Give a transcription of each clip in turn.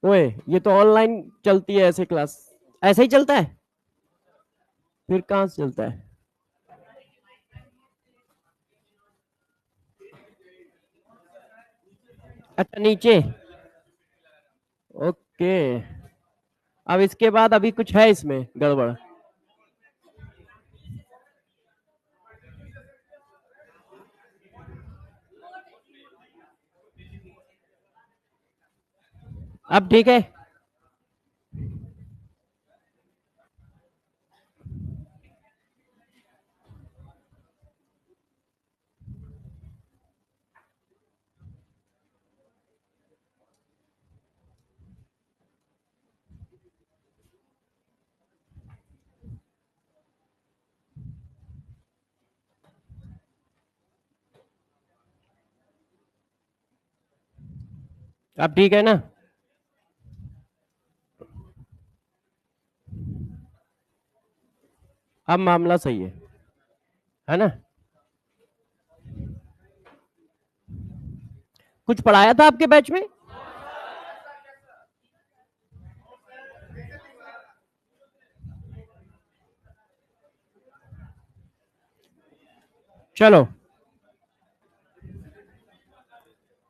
ओए, ये तो ऑनलाइन चलती है ऐसे क्लास। ऐसे ही चलता है? फिर कहाँ से चलता है? अच्छा, नीचे। ओके। अब इसके बाद अभी कुछ है इसमें गड़बड़? अब ठीक है। अब ठीक है ना? अब मामला सही है ना? कुछ पढ़ाया था आपके बैच में? चलो,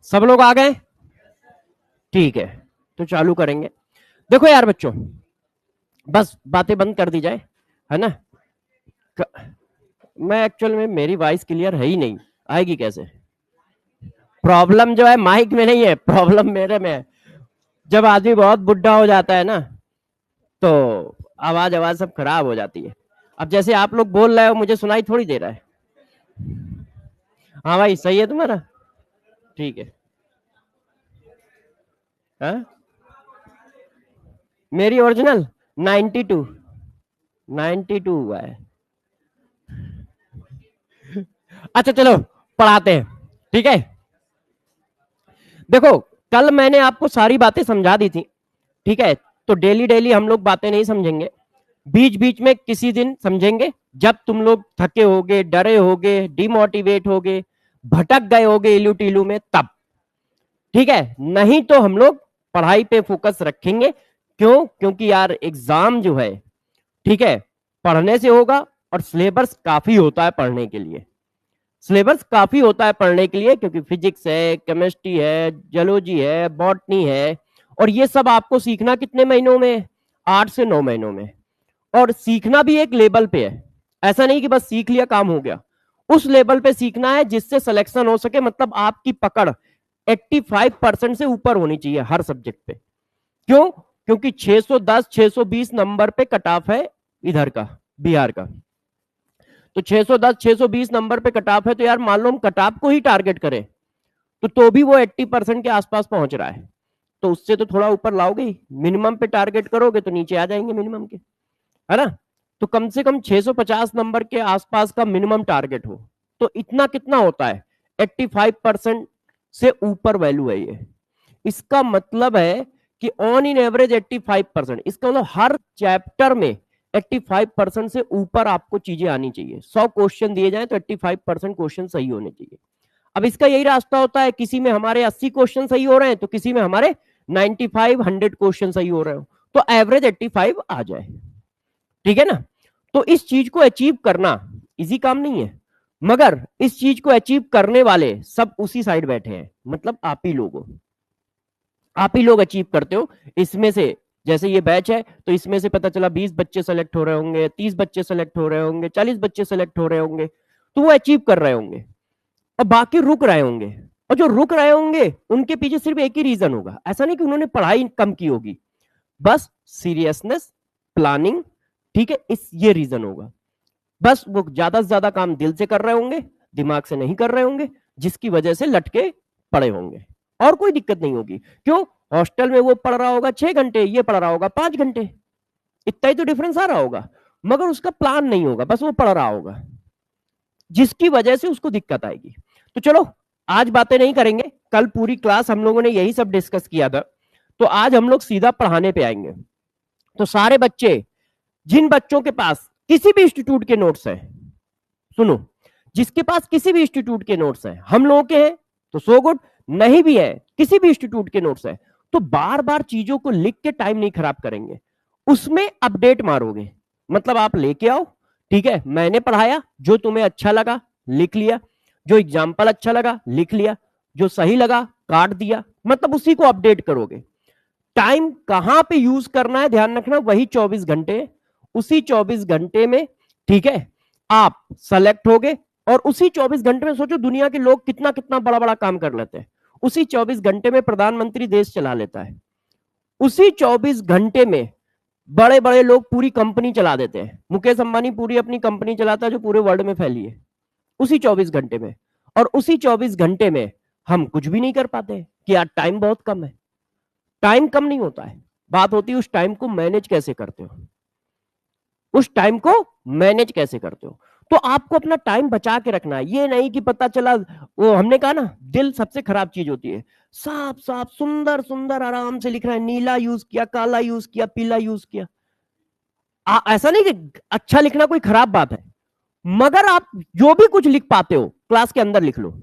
सब लोग आ गए? ठीक है, तो चालू करेंगे। देखो यार बच्चों, बस बातें बंद कर दी जाए, है ना? क... मैं एक्चुअल में मेरी वॉइस क्लियर है ही नहीं, आएगी कैसे? प्रॉब्लम जो है माइक में नहीं है, प्रॉब्लम मेरे में है। जब आदमी बहुत बुढ़ा हो जाता है ना, तो आवाज आवाज सब खराब हो जाती है। अब जैसे आप लोग बोल रहे हो, मुझे सुनाई थोड़ी दे रहा है। हाँ भाई, सही है तुम्हारा? ठीक है। हाँ? मेरी ओरिजिनल 92। 92 हुआ है। अच्छा चलो, पढ़ाते हैं। ठीक है, देखो, कल मैंने आपको सारी बातें समझा दी थी। ठीक है, तो डेली डेली हम लोग बातें नहीं समझेंगे, बीच बीच में किसी दिन समझेंगे, जब तुम लोग थके होगे, डरे होगे, डिमोटिवेट होगे, भटक गए होगे इलू टीलू में, तब। ठीक है, नहीं तो हम लोग पढ़ाई पे फोकस रखेंगे। क्यों? क्योंकि यार एग्जाम जो है, ठीक है, पढ़ने से होगा, और सिलेबस काफी होता है पढ़ने के लिए। सिलेबस काफी होता है पढ़ने के लिए, क्योंकि फिजिक्स है, केमिस्ट्री है, जियोलॉजी है, बॉटनी है, और ये सब आपको सीखना कितने महीनों में? 8 से 9 महीनों में। और सीखना भी एक लेवल पे है, ऐसा नहीं कि बस सीख लिया काम हो गया। उस लेवल पे सीखना है जिससे सिलेक्शन हो सके, मतलब आपकी पकड़ 85% से ऊपर होनी चाहिए हर सब्जेक्ट पे। क्यों? क्योंकि 610 620 नंबर पे कट ऑफ है इधर का, बिहार का। तो 610 620 नंबर पे कट ऑफ है, तो यार मान लो हम कट ऑफ को ही टारगेट करें, तो भी वो 80% के आसपास पहुंच रहा है। तो उससे तो थोड़ा ऊपर लाओगे ही, मिनिमम पे टारगेट करोगे तो नीचे आ जाएंगे मिनिमम के, है ना? तो कम से कम 650 नंबर के आसपास का मिनिमम टारगेट हो। तो इतना कितना होता है? 85% से ऊपर वैल्यू है ये। इसका मतलब है कि ऑन इन एवरेज 85%, इसका मतलब हर चैप्टर में 85% से ऊपर आपको चीजें आनी चाहिए। 100 क्वेश्चन दिए जाए तो 85% क्वेश्चन सही होने चाहिए। अब इसका यही रास्ता होता है, किसी में हमारे 80 क्वेश्चन सही हो रहे हैं, तो किसी में हमारे 95 100 क्वेश्चन सही हो रहे हो, तो एवरेज 85 आ जाए। ठीक है ना? तो इस चीज को अचीव करना इजी काम नहीं है, मगर इस चीज को अचीव करने वाले सब उसी साइड बैठे हैं, मतलब आप ही लोग हो। आप ही लोग अचीव करते हो इसमें से। जैसे ये बैच है, तो इसमें से पता चला 20 बच्चे सेलेक्ट हो रहे होंगे, 30 बच्चे सेलेक्ट हो रहे होंगे, 40 बच्चे सेलेक्ट हो रहे होंगे, तो वो अचीव कर रहे होंगे, और बाकी रुक रहे होंगे। और जो रुक रहे होंगे उनके पीछे सिर्फ एक ही रीजन होगा, ऐसा नहीं कि उन्होंने पढ़ाई कम की होगी, बस सीरियसनेस, प्लानिंग, ठीक है, इस ये रीजन होगा। बस वो ज्यादा से ज्यादा काम दिल से कर रहे होंगे, दिमाग से नहीं कर रहे होंगे, जिसकी वजह से लटके पड़े होंगे। और कोई दिक्कत नहीं होगी। क्यों? हॉस्टल में वो पढ़ रहा होगा 6 घंटे, ये पढ़ रहा होगा 5 घंटे, इतना ही तो डिफरेंस आ रहा होगा, मगर उसका प्लान नहीं होगा, बस वो पढ़ रहा होगा, जिसकी वजह से उसको दिक्कत आएगी। तो चलो, आज बातें नहीं करेंगे, कल पूरी क्लास हम लोगों ने यही सब डिस्कस किया था, तो आज हम लोग सीधा पढ़ाने पे आएंगे। तो सारे बच्चे, जिन बच्चों के पास किसी भी इंस्टीट्यूट के नोट्स हैं, सुनो, जिसके पास किसी भी इंस्टीट्यूट के नोट्स हैं, हम लोगों के हैं तो सो गुड, नहीं भी है किसी भी इंस्टीट्यूट के नोट्स है, तो बार बार चीजों को लिख के टाइम नहीं खराब करेंगे, उसमें अपडेट मारोगे। मतलब आप लेके आओ, ठीक है, मैंने पढ़ाया, जो तुम्हें अच्छा लगा लिख लिया, जो एग्जाम्पल अच्छा लगा लिख लिया, जो सही लगा काट दिया, मतलब उसी को अपडेट करोगे। टाइम कहां पे यूज करना है ध्यान रखना, वही 24 घंटे, उसी 24 घंटे में, ठीक है, आप सेलेक्ट होगे। और उसी 24 घंटे में सोचो दुनिया के लोग कितना कितना बड़ा बड़ा काम कर लेते हैं, उसी 24 घंटे में प्रधानमंत्री देश चला लेता है, उसी 24 घंटे में बड़े बड़े लोग पूरी कंपनी चला देते हैं। मुकेश अंबानी पूरी अपनी कंपनी चलाता है जो पूरे वर्ल्ड में फैली है, उसी 24 घंटे में। और उसी 24 घंटे में हम कुछ भी नहीं कर पाते कि यार टाइम बहुत कम है। टाइम कम नहीं होता है, बात होती है उस टाइम को मैनेज कैसे करते हो, उस टाइम को मैनेज कैसे करते हो। तो आपको अपना टाइम बचा के रखना है, ये नहीं कि पता चला, वो हमने कहा ना, दिल सबसे खराब चीज होती है। साफ साफ सुंदर सुंदर आराम से लिख रहा है, नीला यूज किया, काला यूज किया, पीला यूज किया। ऐसा नहीं कि अच्छा लिखना कोई खराब बात है, मगर आप जो भी कुछ लिख पाते हो क्लास के अंदर लिख लो।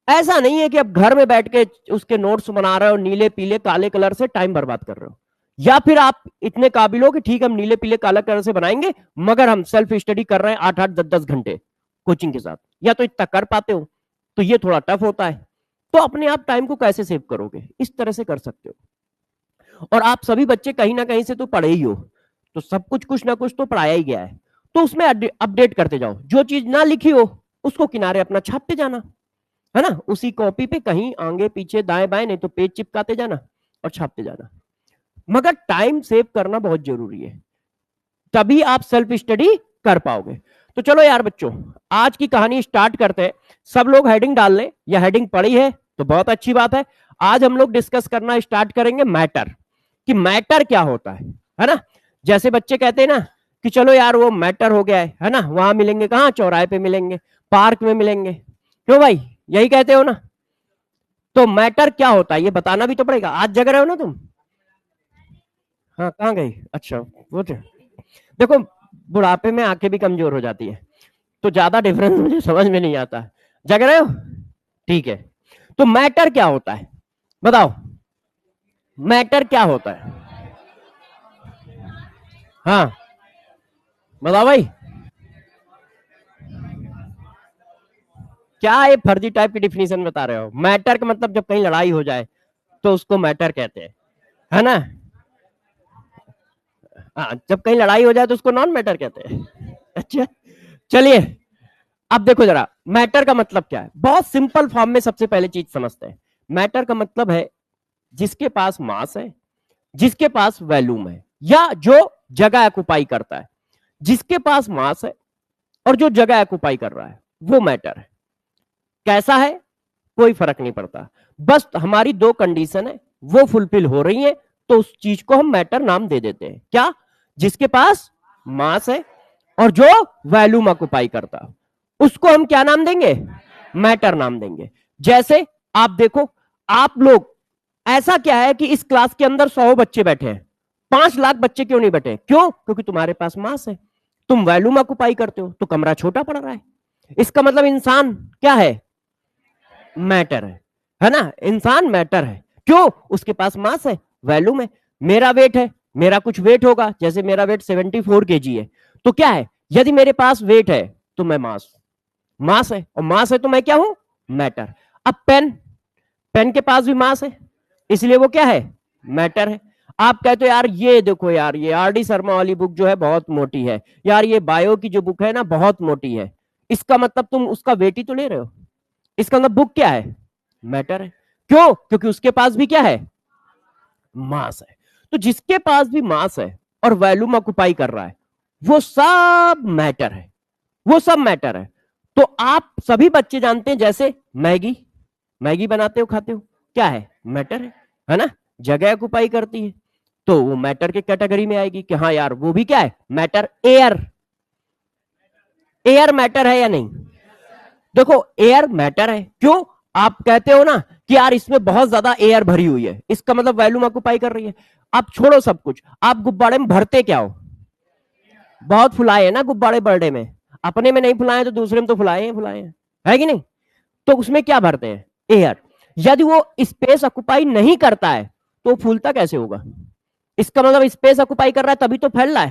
ऐसा नहीं है कि अब घर में बैठ के उसके नोट्स बना रहे हो नीले पीले काले कलर से, टाइम बर्बाद कर रहे हो। या फिर आप इतने काबिल हो कि ठीक हम नीले पीले काला कलर से बनाएंगे, मगर हम सेल्फ स्टडी कर रहे हैं 8-8 10-10 घंटे कोचिंग के साथ, या तो इतना कर पाते हो, तो ये थोड़ा टफ होता है। तो अपने आप टाइम को कैसे सेव करोगे, इस तरह से कर सकते हो। और आप सभी बच्चे कहीं ना कहीं से तो पढ़े ही हो, तो सब कुछ ना कुछ तो पढ़ाया ही गया है, तो उसमें अपडेट करते जाओ। जो चीज ना लिखी हो उसको किनारे अपना छापते जाना, है ना, उसी कॉपी पे कहीं आगे पीछे दाएं बाएं, नहीं तो पेज चिपकाते जाना और छापते जाना। मगर टाइम सेव करना बहुत जरूरी है, तभी आप सेल्फ स्टडी कर पाओगे। तो चलो यार बच्चों, आज की कहानी स्टार्ट करते हैं। सब लोग हेडिंग डाल लें, या हेडिंग पढ़ी है तो बहुत अच्छी बात है। आज हम लोग डिस्कस करना स्टार्ट करेंगे मैटर, कि मैटर क्या होता है ना। जैसे बच्चे कहते हैं ना कि चलो यार वो मैटर हो गया है ना, वहां मिलेंगे कहाँ, चौराहे पे मिलेंगे, पार्क में मिलेंगे, क्यों भाई, यही कहते हो ना। तो मैटर क्या होता है ये बताना भी तो पड़ेगा, आज जग रहे हो ना तुम। हाँ कहाँ गई, अच्छा वो देखो, बुढ़ापे में आंखें भी कमजोर हो जाती है, तो ज्यादा डिफरेंस मुझे समझ में नहीं आता। जग रहे हो, ठीक है। तो मैटर क्या होता है बताओ, मैटर क्या होता है, हाँ बताओ भाई। क्या ये फर्जी टाइप की डिफिनेशन बता रहे हो, मैटर का मतलब जब कहीं लड़ाई हो जाए तो उसको मैटर कहते हैं, है ना। हाँ, जब कहीं लड़ाई हो जाए तो उसको नॉन मैटर कहते हैं। अच्छा चलिए, अब देखो जरा मैटर का मतलब क्या है, बहुत सिंपल फॉर्म में सबसे पहले चीज समझते हैं। मैटर का मतलब है जिसके पास मास है, जिसके पास वैल्यूम है, या जो जगह ऑक्युपाई करता है। जिसके पास मास है और जो जगह ऑक्युपाई कर रहा है वो मैटर है। कैसा है कोई फर्क नहीं पड़ता, बस हमारी दो कंडीशन है वो फुलफिल हो रही है, तो उस चीज को हम मैटर नाम दे देते हैं। क्या, जिसके पास मास है और जो वैल्यूम ऑक्युपाई करता है उसको हम क्या नाम देंगे, मैटर नाम देंगे। जैसे आप देखो, आप लोग, ऐसा क्या है कि इस क्लास के अंदर 100 बच्चे बैठे हैं, 5 लाख बच्चे क्यों नहीं बैठे, क्यों, क्योंकि तुम्हारे पास मास है, तुम वैल्यूम ऑक्युपाई करते हो, तो कमरा छोटा पड़ रहा है। इसका मतलब इंसान क्या है, मैटर है ना, इंसान मैटर है। क्यों, उसके पास मास है, वैल्यूम है। मेरा वेट है, मेरा कुछ वेट होगा, जैसे मेरा वेट 74 kg है, तो क्या है, यदि मेरे पास वेट है तो मैं मास, मास है, और मास है तो मैं क्या हूं, मैटर। अब पेन, पेन के पास भी मास है, इसलिए वो क्या है, मैटर है। आप कहते हो यार ये देखो यार, ये आर डी शर्मा वाली बुक जो है बहुत मोटी है, यार ये बायो की जो बुक है ना बहुत मोटी है, इसका मतलब तुम उसका वेट ही तो ले रहे हो, इसका मतलब बुक क्या है, मैटर है। क्यों, क्योंकि उसके पास भी क्या है, मास है। तो जिसके पास भी मास है और वैल्यूम ऑक्युपाई कर रहा है वो सब मैटर है, वो सब मैटर है। तो आप सभी बच्चे जानते हैं, जैसे मैगी, मैगी बनाते हो खाते हो, क्या है, मैटर है ना, जगह ऑक्युपाई करती है, तो वो मैटर के कैटेगरी में आएगी कि हाँ यार वो भी क्या है, मैटर। एयर, एयर मैटर है या नहीं, देखो एयर मैटर है। क्यों, आप कहते हो ना कि यार इसमें बहुत ज्यादा एयर भरी हुई है, इसका मतलब वैल्यूम ऑक्युपाई कर रही है। आप छोड़ो सब कुछ, आप गुब्बारे में भरते क्या हो, बहुत फुलाए है ना गुब्बारे बर्थडे में, अपने में नहीं फुलाए तो दूसरे में तो फुलाए हैं, फुलाए हैं, है कि नहीं। तो उसमें क्या भरते हैं, एयर। यदि वो स्पेस ऑक्युपाई नहीं करता है तो फूलता कैसे होगा? इसका मतलब स्पेस ऑक्युपाई कर रहा है तभी तो फैल रहा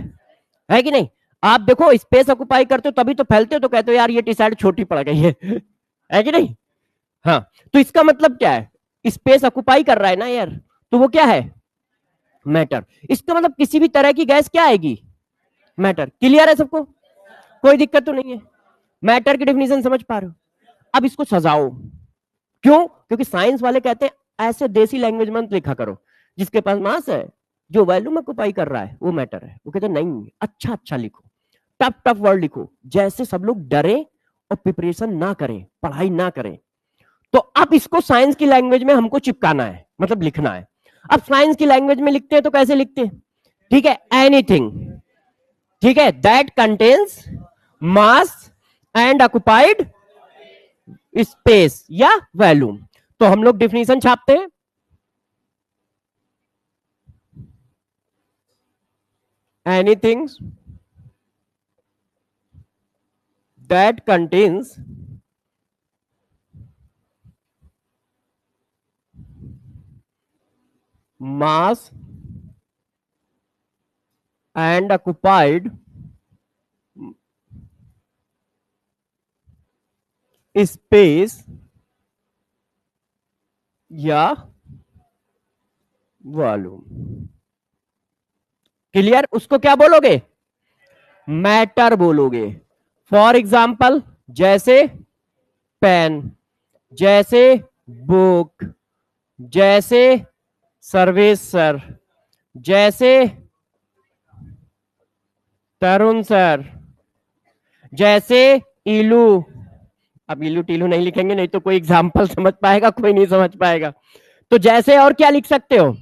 है कि नहीं? आप देखो स्पेस ऑक्युपाई करते हो तभी तो फैलते हो, तो कहते हो यार ये टी शर्ट छोटी पड़ गई है कि नहीं? हाँ, तो इसका मतलब क्या है? स्पेस ऑक्युपाई कर रहा है ना यार, तो वो क्या है? मैटर। इसका मतलब किसी भी तरह की गैस क्या आएगी? मैटर। क्लियर है सबको? कोई दिक्कत तो नहीं है? मैटर की डेफिनेशन समझ पा रहे हो? अब इसको सजाओ। क्यों? क्योंकि साइंस वाले कहते हैं ऐसे देसी लैंग्वेज में लिखा करो, जिसके पास मास है, जो वॉल्यूम ऑक्युपाई कर रहा है वो मैटर है। वो कहते नहीं, अच्छा अच्छा लिखो, टफ टफ वर्ड लिखो, जैसे सब लोग डरे और प्रिपरेशन ना करें, पढ़ाई ना करें। तो अब इसको साइंस की लैंग्वेज में हमको चिपकाना है, मतलब लिखना है। अब साइंस की लैंग्वेज में लिखते हैं तो कैसे लिखते हैं? ठीक है, एनीथिंग, ठीक है, that contains mass and occupied space या वॉल्यूम। तो हम लोग डिफिनेशन छापते हैं। Anything that contains mass and occupied space या वॉल्यूम। क्लियर? उसको क्या बोलोगे? मैटर बोलोगे। फॉर एग्जाम्पल, जैसे पेन, जैसे बुक, जैसे सर्विस सर, जैसे तरुण सर, जैसे इलू। अब इलू टीलू नहीं लिखेंगे, नहीं तो कोई एग्जाम्पल समझ पाएगा, कोई नहीं समझ पाएगा। तो जैसे और क्या लिख सकते हो?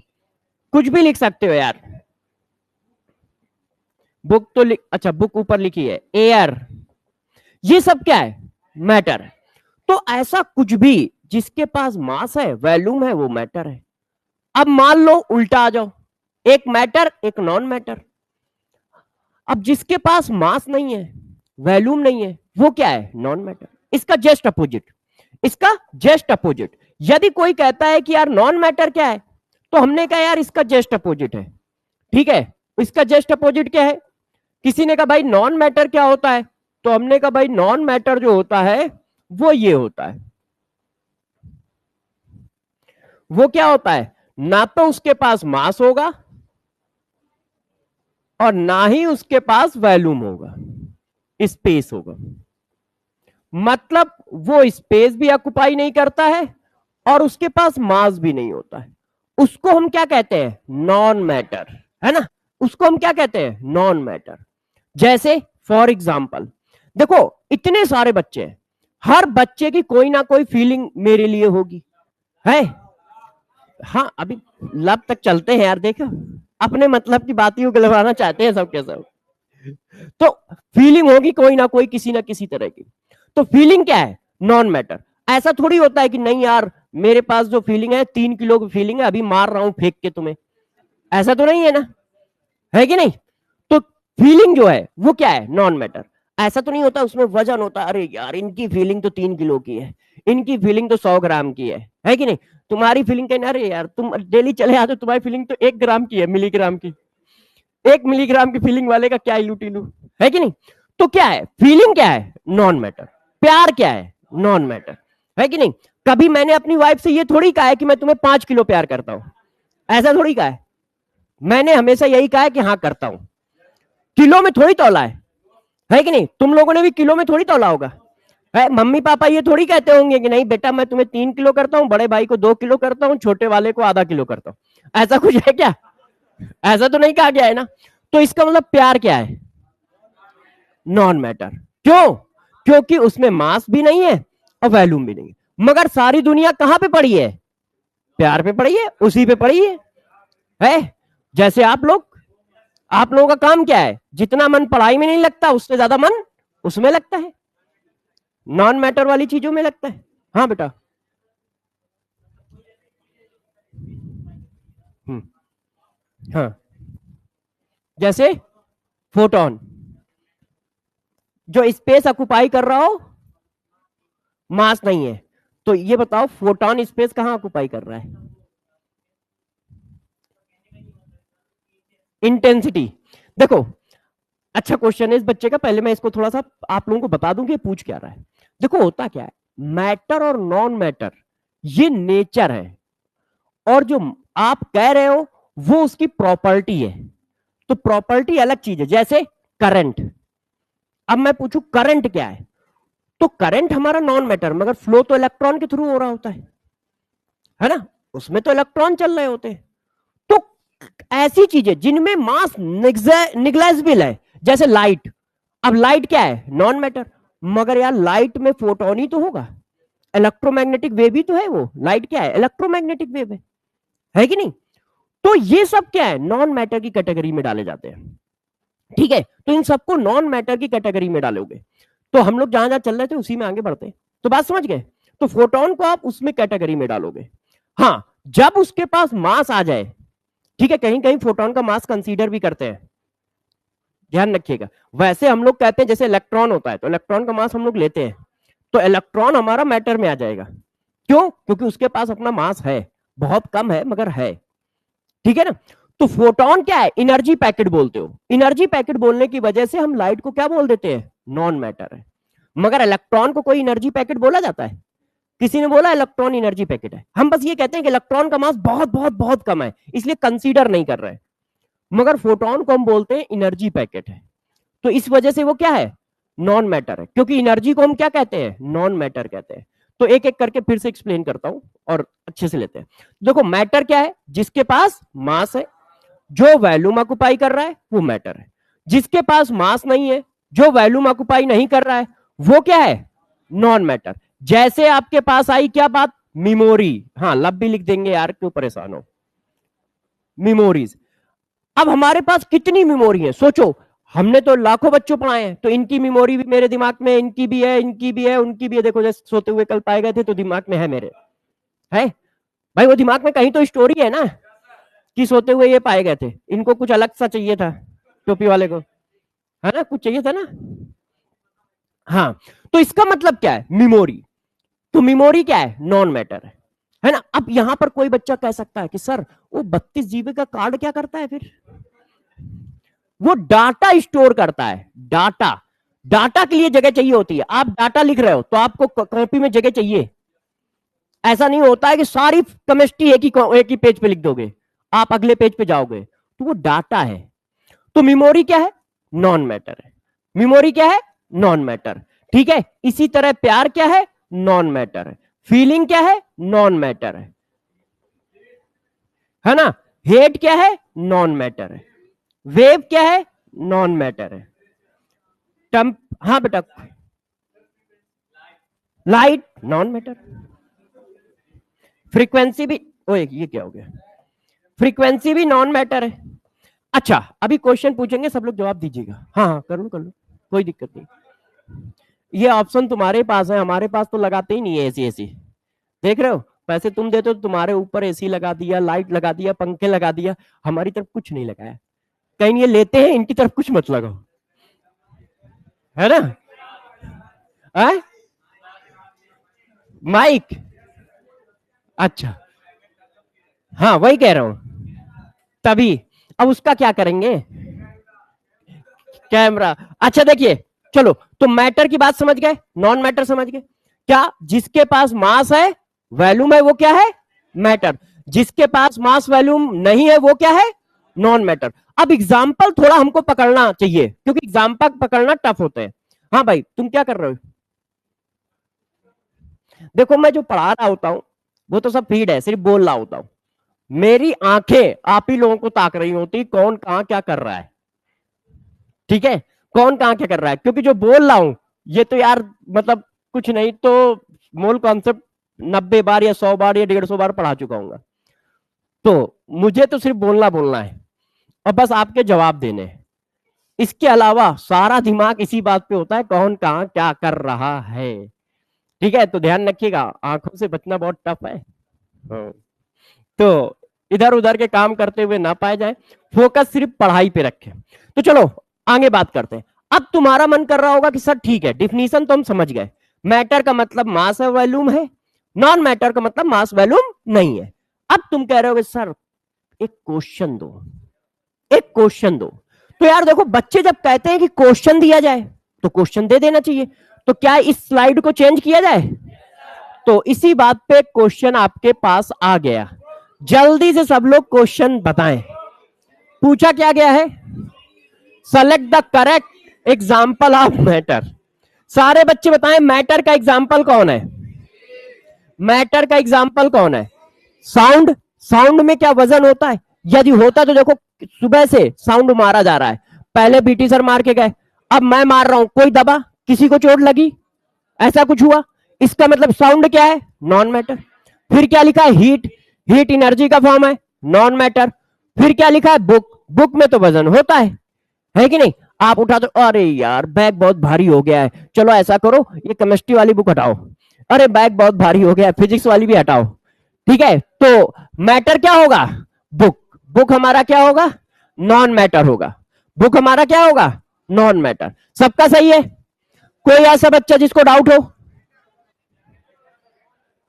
कुछ भी लिख सकते हो यार। बुक तो अच्छा बुक ऊपर लिखी है, एयर, ये सब क्या है? मैटर है। तो ऐसा कुछ भी जिसके पास मास है, वॉल्यूम है, वो मैटर है। अब मान लो उल्टा आ जाओ, एक मैटर एक नॉन मैटर। अब जिसके पास मास नहीं है, वॉल्यूम नहीं है, वो क्या है? Non matter. इसका जस्ट अपोजिट, इसका जस्ट अपोजिट। यदि कोई कहता है कि यार नॉन मैटर क्या है, तो हमने कहा यार इसका जस्ट अपोजिट है। ठीक है, इसका जस्ट अपोजिट क्या है? किसी ने कहा भाई नॉन मैटर क्या होता है, तो हमने कहा भाई नॉन मैटर जो होता है वो ये होता है। वो क्या होता है? ना तो उसके पास मास होगा और ना ही उसके पास वॉल्यूम होगा, स्पेस होगा। मतलब वो स्पेस भी ऑक्युपाई नहीं करता है और उसके पास मास भी नहीं होता है। उसको हम क्या कहते हैं? नॉन मैटर, है ना? उसको हम क्या कहते हैं? Non matter. जैसे फॉर एग्जाम्पल देखो, इतने सारे बच्चे हैं, हर बच्चे की कोई ना कोई फीलिंग मेरे लिए होगी, है? हाँ, अभी लब तक चलते हैं यार, देखो अपने मतलब की बात ही उगलवाना चाहते हैं सबके सब। तो फीलिंग होगी कोई ना कोई, किसी ना किसी तरह की। तो फीलिंग क्या है? Non matter. ऐसा थोड़ी होता है कि नहीं यार मेरे पास जो फीलिंग है 3 किलो की फीलिंग है, अभी मार रहा हूं फेंक के तुम्हें, ऐसा तो नहीं है ना? है कि नहीं? तो फीलिंग जो है वो क्या है? Non matter. ऐसा तो नहीं होता उसमें वजन होता है, अरे यार इनकी फीलिंग तो 3 किलो की है, इनकी फीलिंग तो 100 ग्राम की है कि नहीं? तुम्हारी फीलिंग कहना अरे यार तुम डेली चले आते हो, तुम्हारी फीलिंग तो 1 ग्राम की है, मिलीग्राम की। 1 मिलीग्राम की फीलिंग वाले का क्या इलू टीलू, है कि नहीं? तो क्या है फीलिंग? क्या है? Non matter. प्यार क्या है? नॉन मैटर, है कि नहीं? कभी मैंने अपनी वाइफ से ये थोड़ी कहा है कि मैं तुम्हें 5 किलो प्यार करता हूं, ऐसा थोड़ी कहा है। मैंने हमेशा यही कहा है कि हाँ करता हूं। किलो में थोड़ी तौला है कि नहीं? तुम लोगों ने भी किलो में थोड़ी तौला होगा। है? मम्मी पापा ये थोड़ी कहते होंगे कि नहीं बेटा मैं तुम्हें 3 किलो करता हूँ, बड़े भाई को 2 किलो करता हूँ, छोटे वाले को आधा किलो करता हूँ। ऐसा कुछ है क्या? ऐसा तो नहीं कहा गया है ना? तो इसका मतलब प्यार क्या है? Non matter. क्यों? क्योंकि उसमें मास भी नहीं है और वॉल्यूम भी नहीं है। मगर सारी दुनिया कहां पे पड़ी है? प्यार पे पड़ी है, उसी पे पड़ी है? जैसे आप लोगों का काम क्या है? जितना मन पढ़ाई में नहीं लगता उससे ज्यादा मन उसमें लगता है, नॉन मैटर वाली चीजों में लगता है। हाँ बेटा। हाँ, जैसे फोटोन जो स्पेस ऑक्युपाई कर रहा हो, मास नहीं है, तो ये बताओ फोटोन स्पेस कहां ऑक्युपाई कर रहा है? इंटेंसिटी। देखो अच्छा क्वेश्चन है इस बच्चे का, पहले मैं इसको थोड़ा सा आप लोगों को बता दूं कि ये पूछ क्या रहा है। देखो होता क्या है, मैटर और नॉन मैटर ये नेचर है, और जो आप कह रहे हो वो उसकी प्रॉपर्टी है। तो प्रॉपर्टी अलग चीज है, जैसे करंट। अब मैं पूछूं करंट क्या है, तो करंट हमारा नॉन मैटर, मगर फ्लो तो इलेक्ट्रॉन के थ्रू हो रहा होता है ना, उसमें तो इलेक्ट्रॉन चल रहे होते हैं। तो ऐसी चीजें जिनमें मास निग्लेजिबल है, जैसे लाइट। अब लाइट क्या है? नॉन मैटर, मगर यार लाइट में फोटोन ही तो होगा, इलेक्ट्रोमैग्नेटिक वेव ही तो है वो। लाइट क्या है? इलेक्ट्रोमैग्नेटिक वेव है कि नहीं? तो ये सब क्या है? नॉन मैटर की कैटेगरी में डाले जाते हैं। ठीक है, तो इन सबको नॉन मैटर की कैटेगरी में डालोगे, तो हम लोग जहां जहां चल रहे थे उसी में आगे बढ़ते हैं। तो बात समझ गए? तो फोटोन को आप उसमें कैटेगरी में डालोगे। हाँ, जब उसके पास मास आ जाए, ठीक है, कहीं कहीं फोटोन का मास कंसीडर भी करते हैं, ध्यान रखिएगा। वैसे हम लोग कहते हैं जैसे इलेक्ट्रॉन होता है, तो इलेक्ट्रॉन का मास हम लोग लेते हैं, तो इलेक्ट्रॉन हमारा मैटर में आ जाएगा। क्यों? क्योंकि उसके पास अपना मास है, बहुत कम है मगर है। ठीक है ना? तो फोटोन क्या है? एनर्जी पैकेट बोलते हो। एनर्जी पैकेट बोलने की वजह से हम लाइट को क्या बोल देते हैं? नॉन मैटर है। मगर इलेक्ट्रॉन को कोई एनर्जी पैकेट बोला जाता है? किसी ने बोला इलेक्ट्रॉन एनर्जी पैकेट है? हम बस ये कहते हैं कि इलेक्ट्रॉन का मास बहुत बहुत बहुत कम है, इसलिए कंसीडर नहीं कर रहे। मगर फोटोन को हम बोलते हैं एनर्जी पैकेट है, तो इस वजह से वो क्या है? नॉन मैटर है, क्योंकि एनर्जी को हम क्या कहते हैं? नॉन मैटर कहते हैं। तो एक एक करके फिर से एक्सप्लेन करता हूं और अच्छे से लेते हैं। देखो मैटर क्या है? जिसके पास मास है, जो वैल्यूम ऑक्युपाई कर रहा है वो मैटर है। जिसके पास मास नहीं है, जो वैल्यूम ऑक्युपाई नहीं कर रहा है, वो क्या है? Non matter. जैसे आपके पास आई क्या बात? मेमोरी। हाँ, लब भी लिख देंगे यार, क्यों परेशान हो। मेमोरीज। अब हमारे पास कितनी मेमोरी है सोचो, हमने तो लाखों बच्चों पढ़ाए हैं, तो इनकी मेमोरी भी मेरे दिमाग में, इनकी भी है, इनकी भी है, उनकी भी है। देखो जैसे सोते हुए कल पाए गए थे, तो दिमाग में है मेरे, है भाई, वो दिमाग में कहीं तो स्टोरी है ना कि सोते हुए ये पाए गए थे। इनको कुछ अलग सा चाहिए था, टोपी वाले को, है ना, कुछ चाहिए था ना। हाँ, तो इसका मतलब क्या है? मेमोरी। तो मेमोरी क्या है? नॉन मैटर है ना। अब यहां पर कोई बच्चा कह सकता है कि सर वो 32 GB का कार्ड क्या करता है? फिर वो डाटा स्टोर करता है। डाटा, डाटा के लिए जगह चाहिए होती है। आप डाटा लिख रहे हो तो आपको कॉपी में जगह चाहिए। ऐसा नहीं होता है कि सारी केमिस्ट्री एक ही पेज पे लिख दोगे, आप अगले पेज पे जाओगे। तो वो डाटा है। तो मेमोरी क्या है? नॉन मैटर है। मेमोरी क्या है? Non matter. ठीक है, इसी तरह प्यार क्या है? नॉन मैटर है। फीलिंग क्या है? नॉन मैटर है ना। हेट क्या है? नॉन मैटर है। वेव क्या है? नॉन मैटर है। टम्प, हाँ बेटा, लाइट नॉन मैटर। फ्रीक्वेंसी भी, ओए ये क्या हो गया, फ्रीक्वेंसी भी नॉन मैटर है। अच्छा, अभी क्वेश्चन पूछेंगे, सब लोग जवाब दीजिएगा। हाँ हाँ, कर लो, कोई दिक्कत नहीं। ये ऑप्शन तुम्हारे पास है, हमारे पास तो लगाते ही नहीं है एसी। एसी देख रहे हो, पैसे तुम देते हो, तुम्हारे ऊपर एसी लगा दिया, लाइट लगा दिया, पंखे लगा दिया, हमारी तरफ कुछ नहीं लगाया। कहीं ये लेते हैं, इनकी तरफ कुछ मत लगाओ, है ना। है? माइक, अच्छा, हाँ वही कह रहा हूं, तभी। अब उसका क्या करेंगे? कैमरा। अच्छा देखिए, चलो, तो मैटर की बात समझ गए, नॉन मैटर समझ गए। क्या? जिसके पास मास है, वैल्यूम है, वो क्या है? मैटर। जिसके पास मास वैल्यूम नहीं है, वो क्या है? Non matter. अब एग्जाम्पल थोड़ा हमको पकड़ना चाहिए, क्योंकि एग्जाम्पल पकड़ना टफ होते हैं। हाँ भाई, तुम क्या कर रहे हो? देखो मैं जो पढ़ा रहा होता हूं वो तो सब फीड है, सिर्फ बोल रहा होता हूं। मेरी आंखें आप ही लोगों को ताक रही होती कौन कहां क्या कर रहा है। ठीक है, कौन कहां क्या कर रहा है, क्योंकि जो बोल रहा हूं ये तो यार मतलब कुछ नहीं तो मूल कॉन्सेप्ट 90 बार या 100 बार या 150 बार पढ़ा चुका हूँ। तो मुझे तो सिर्फ बोलना बोलना है और बस आपके जवाब देने हैं। इसके अलावा सारा दिमाग इसी बात पे होता है कौन कहां क्या कर रहा है। ठीक है, तो ध्यान रखिएगा, आंखों से बचना बहुत टफ है। हाँ। तो इधर उधर के काम करते हुए ना पाए जाए, फोकस सिर्फ पढ़ाई पे रखें। तो चलो आगे बात करते हैं। अब तुम्हारा मन कर रहा होगा कि सर ठीक है, डिफिनीशन तो हम समझ गए, मैटर का मतलब मास है, वॉल्यूम है, नॉन मैटर का मतलब मास वॉल्यूम नहीं है। अब तुम कह रहे हो सर एक क्वेश्चन दो, एक क्वेश्चन दो। तो यार देखो, बच्चे जब कहते हैं कि क्वेश्चन दिया जाए तो क्वेश्चन दे देना चाहिए। तो क्या इस स्लाइड को चेंज किया जाए? तो इसी बात पे क्वेश्चन आपके पास आ गया। जल्दी से सब लोग क्वेश्चन बताएं। पूछा क्या गया है? Select the correct example of matter. सारे बच्चे बताएं मैटर का एग्जाम्पल कौन है? मैटर का एग्जाम्पल कौन है? साउंड। साउंड में क्या वजन होता है? यदि होता तो देखो, सुबह से साउंड मारा जा रहा है, पहले बीटी सर मार के गए, अब मैं मार रहा हूं, कोई दबा, किसी को चोट लगी, ऐसा कुछ हुआ, इसका मतलब साउंड क्या है? Non matter. फिर क्या लिखा है? हीट। हीट एनर्जी का फॉर्म है, नॉन मैटर। फिर क्या लिखा है? बुक। बुक में तो वजन होता है कि नहीं? आप उठा दो, अरे यार बैग बहुत भारी हो गया है, चलो ऐसा करो ये केमिस्ट्री वाली बुक हटाओ, अरे बैग बहुत भारी हो गया है, फिजिक्स वाली भी हटाओ। ठीक है, तो मैटर क्या होगा? बुक। बुक हमारा क्या होगा? नॉन मैटर होगा। बुक हमारा क्या होगा? Non matter. सबका सही है? कोई ऐसा बच्चा जिसको डाउट हो?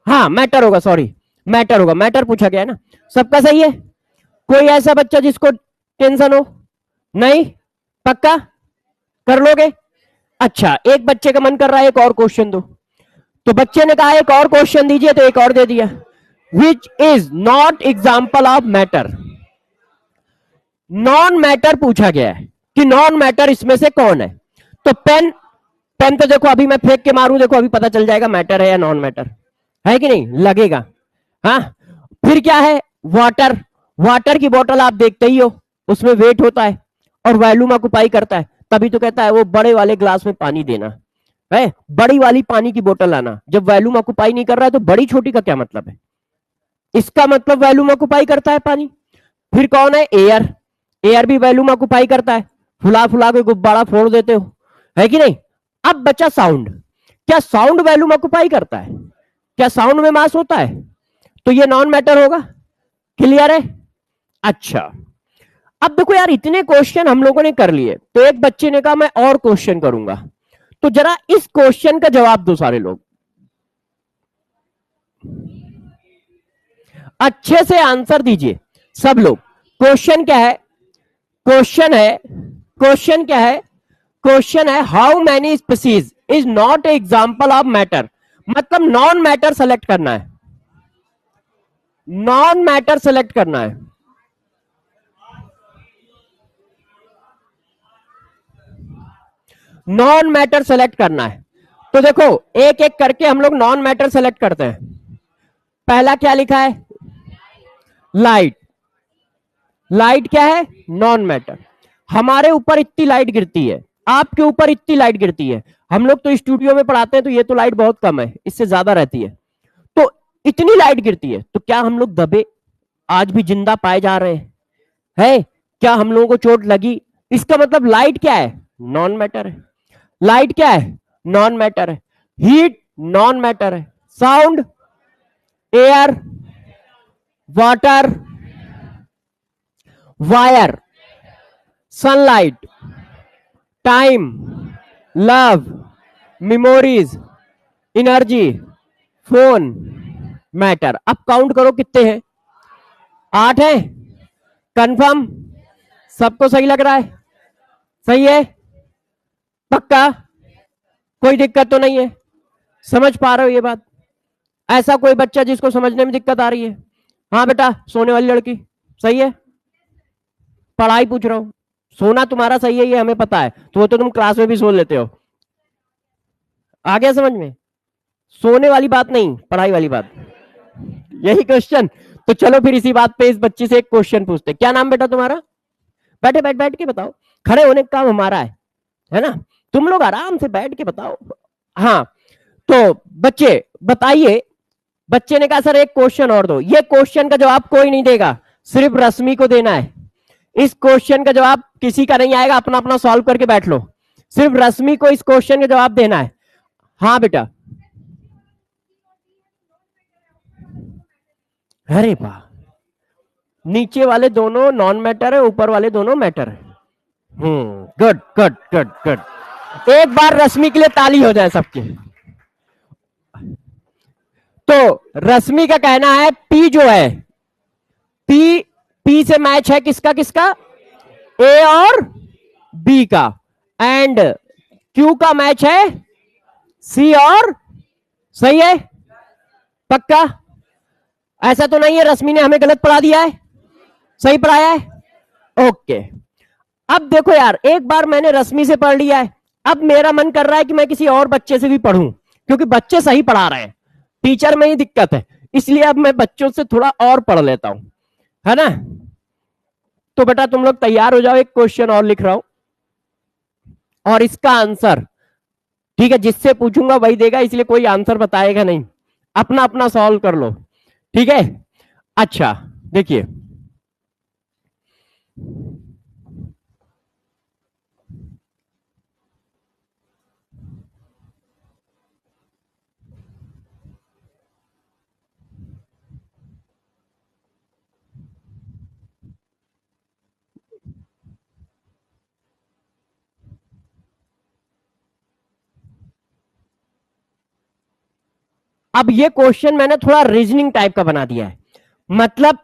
हाँ मैटर होगा, सॉरी मैटर होगा, मैटर पूछा गया है ना। सबका सही है? कोई ऐसा बच्चा जिसको टेंशन हो? नहीं? पक्का कर लोगे? अच्छा, एक बच्चे का मन कर रहा है एक और क्वेश्चन दो, तो बच्चे ने कहा एक और क्वेश्चन दीजिए, तो एक और दे दिया। Which is not example of matter. Non matter पूछा गया है कि नॉन मैटर इसमें से कौन है। तो पेन, पेन तो देखो अभी मैं फेंक के मारूं, देखो अभी पता चल जाएगा मैटर है या नॉन मैटर है कि नहीं, लगेगा। हाँ, फिर क्या है? वाटर। वाटर की बोतल आप देखते ही हो, उसमें वेट होता है और वॉल्यूम ऑक्यूपाई करता है, तभी तो कहता है वो बड़े वाले ग्लास में पानी देना है, बड़ी वाली पानी की बोतल लाना। जब वॉल्यूम ऑक्यूपाई नहीं कर रहा है तो बड़ी छोटी का क्या मतलब है? इसका मतलब वॉल्यूम ऑक्यूपाई करता है पानी। फिर कौन है? एयर। एयर भी वॉल्यूम ऑक्यूपाई करता है, फुला फुला के गुब्बारा फोड़ देते हो, है कि नहीं। अब बचा साउंड। क्या साउंड वॉल्यूम ऑक्यूपाई करता है? क्या साउंड में मास होता है? तो ये नॉन मैटर होगा। क्लियर है? अच्छा, अब देखो यार, इतने क्वेश्चन हम लोगों ने कर लिए, तो एक बच्चे ने कहा मैं और क्वेश्चन करूंगा, तो जरा इस क्वेश्चन का जवाब दो सारे लोग, अच्छे से आंसर दीजिए सब लोग। क्वेश्चन क्या है? क्वेश्चन है, क्वेश्चन क्या है? क्वेश्चन है how many species is not example of matter. मतलब नॉन मैटर सेलेक्ट करना है, नॉन मैटर सेलेक्ट करना है। नॉन मैटर सेलेक्ट करना है, तो देखो एक एक करके हम लोग नॉन मैटर सेलेक्ट करते हैं। पहला क्या लिखा है? लाइट। लाइट क्या है? Non matter. हमारे ऊपर इतनी लाइट गिरती है, आपके ऊपर इतनी लाइट गिरती है, हम लोग तो स्टूडियो में पढ़ाते हैं तो ये तो लाइट बहुत कम है, इससे ज्यादा रहती है, तो इतनी लाइट गिरती है, तो क्या हम लोग दबे आज भी जिंदा पाए जा रहे हैं? है क्या हम लोगों को चोट लगी? इसका मतलब लाइट क्या है? नॉन मैटर है। लाइट क्या है? नॉन मैटर है। हीट नॉन मैटर है। Sound, air, water, wire, sunlight, time, love, memories, energy, phone, matter. अब काउंट करो कितने हैं? 8 हैं। कंफर्म? सबको सही लग रहा है? सही है? पक्का? कोई दिक्कत तो नहीं है? समझ पा रहे हो ये बात? ऐसा कोई बच्चा जिसको समझने में दिक्कत आ रही है? हाँ बेटा, सोने वाली लड़की सही है? पढ़ाई पूछ रहा हूं। सोना तुम्हारा सही है ये हमें पता है, तो वो तो तुम क्लास में भी सो लेते हो। आ गया समझ में? सोने वाली बात नहीं, पढ़ाई वाली बात। यही क्वेश्चन। तो चलो फिर इसी बात पे इस बच्ची से एक क्वेश्चन पूछते। क्या नाम बेटा तुम्हारा? बैठे बैठ बैठ के बताओ, खड़े होने का काम हमारा है ना, तुम लोग आराम से बैठ के बताओ। हाँ, तो बच्चे बताइए। बच्चे ने कहा सर एक क्वेश्चन और दो। ये क्वेश्चन का जवाब कोई नहीं देगा, सिर्फ रश्मि को देना है। इस क्वेश्चन का जवाब किसी का नहीं आएगा, अपना अपना सॉल्व करके बैठ लो। सिर्फ रश्मि को इस क्वेश्चन का जवाब देना है। हाँ बेटा। अरे वाह, नीचे वाले दोनों नॉन मैटर है, ऊपर वाले दोनों मैटर है। Good good good good. एक बार रश्मि के लिए ताली हो जाए सबकी। तो रश्मि का कहना है पी जो है, पी पी से मैच है किसका किसका, ए और बी का, एंड क्यू का मैच है सी और, सही है पक्का? ऐसा तो नहीं है रश्मि ने हमें गलत पढ़ा दिया है, सही पढ़ाया है? ओके। अब देखो यार, एक बार मैंने रश्मि से पढ़ लिया है, अब मेरा मन कर रहा है कि मैं किसी और बच्चे से भी पढ़ूं, क्योंकि बच्चे सही पढ़ा रहे हैं, टीचर में ही दिक्कत है, इसलिए अब मैं बच्चों से थोड़ा और पढ़ लेता हूं, है ना? तो बेटा तुम लोग तैयार हो जाओ, एक क्वेश्चन और लिख रहा हूं और इसका आंसर, ठीक है, जिससे पूछूंगा वही देगा, इसलिए कोई आंसर बताएगा नहीं, अपना अपना सॉल्व कर लो, ठीक है? अच्छा देखिए, अब ये क्वेश्चन मैंने थोड़ा रीजनिंग टाइप का बना दिया है, मतलब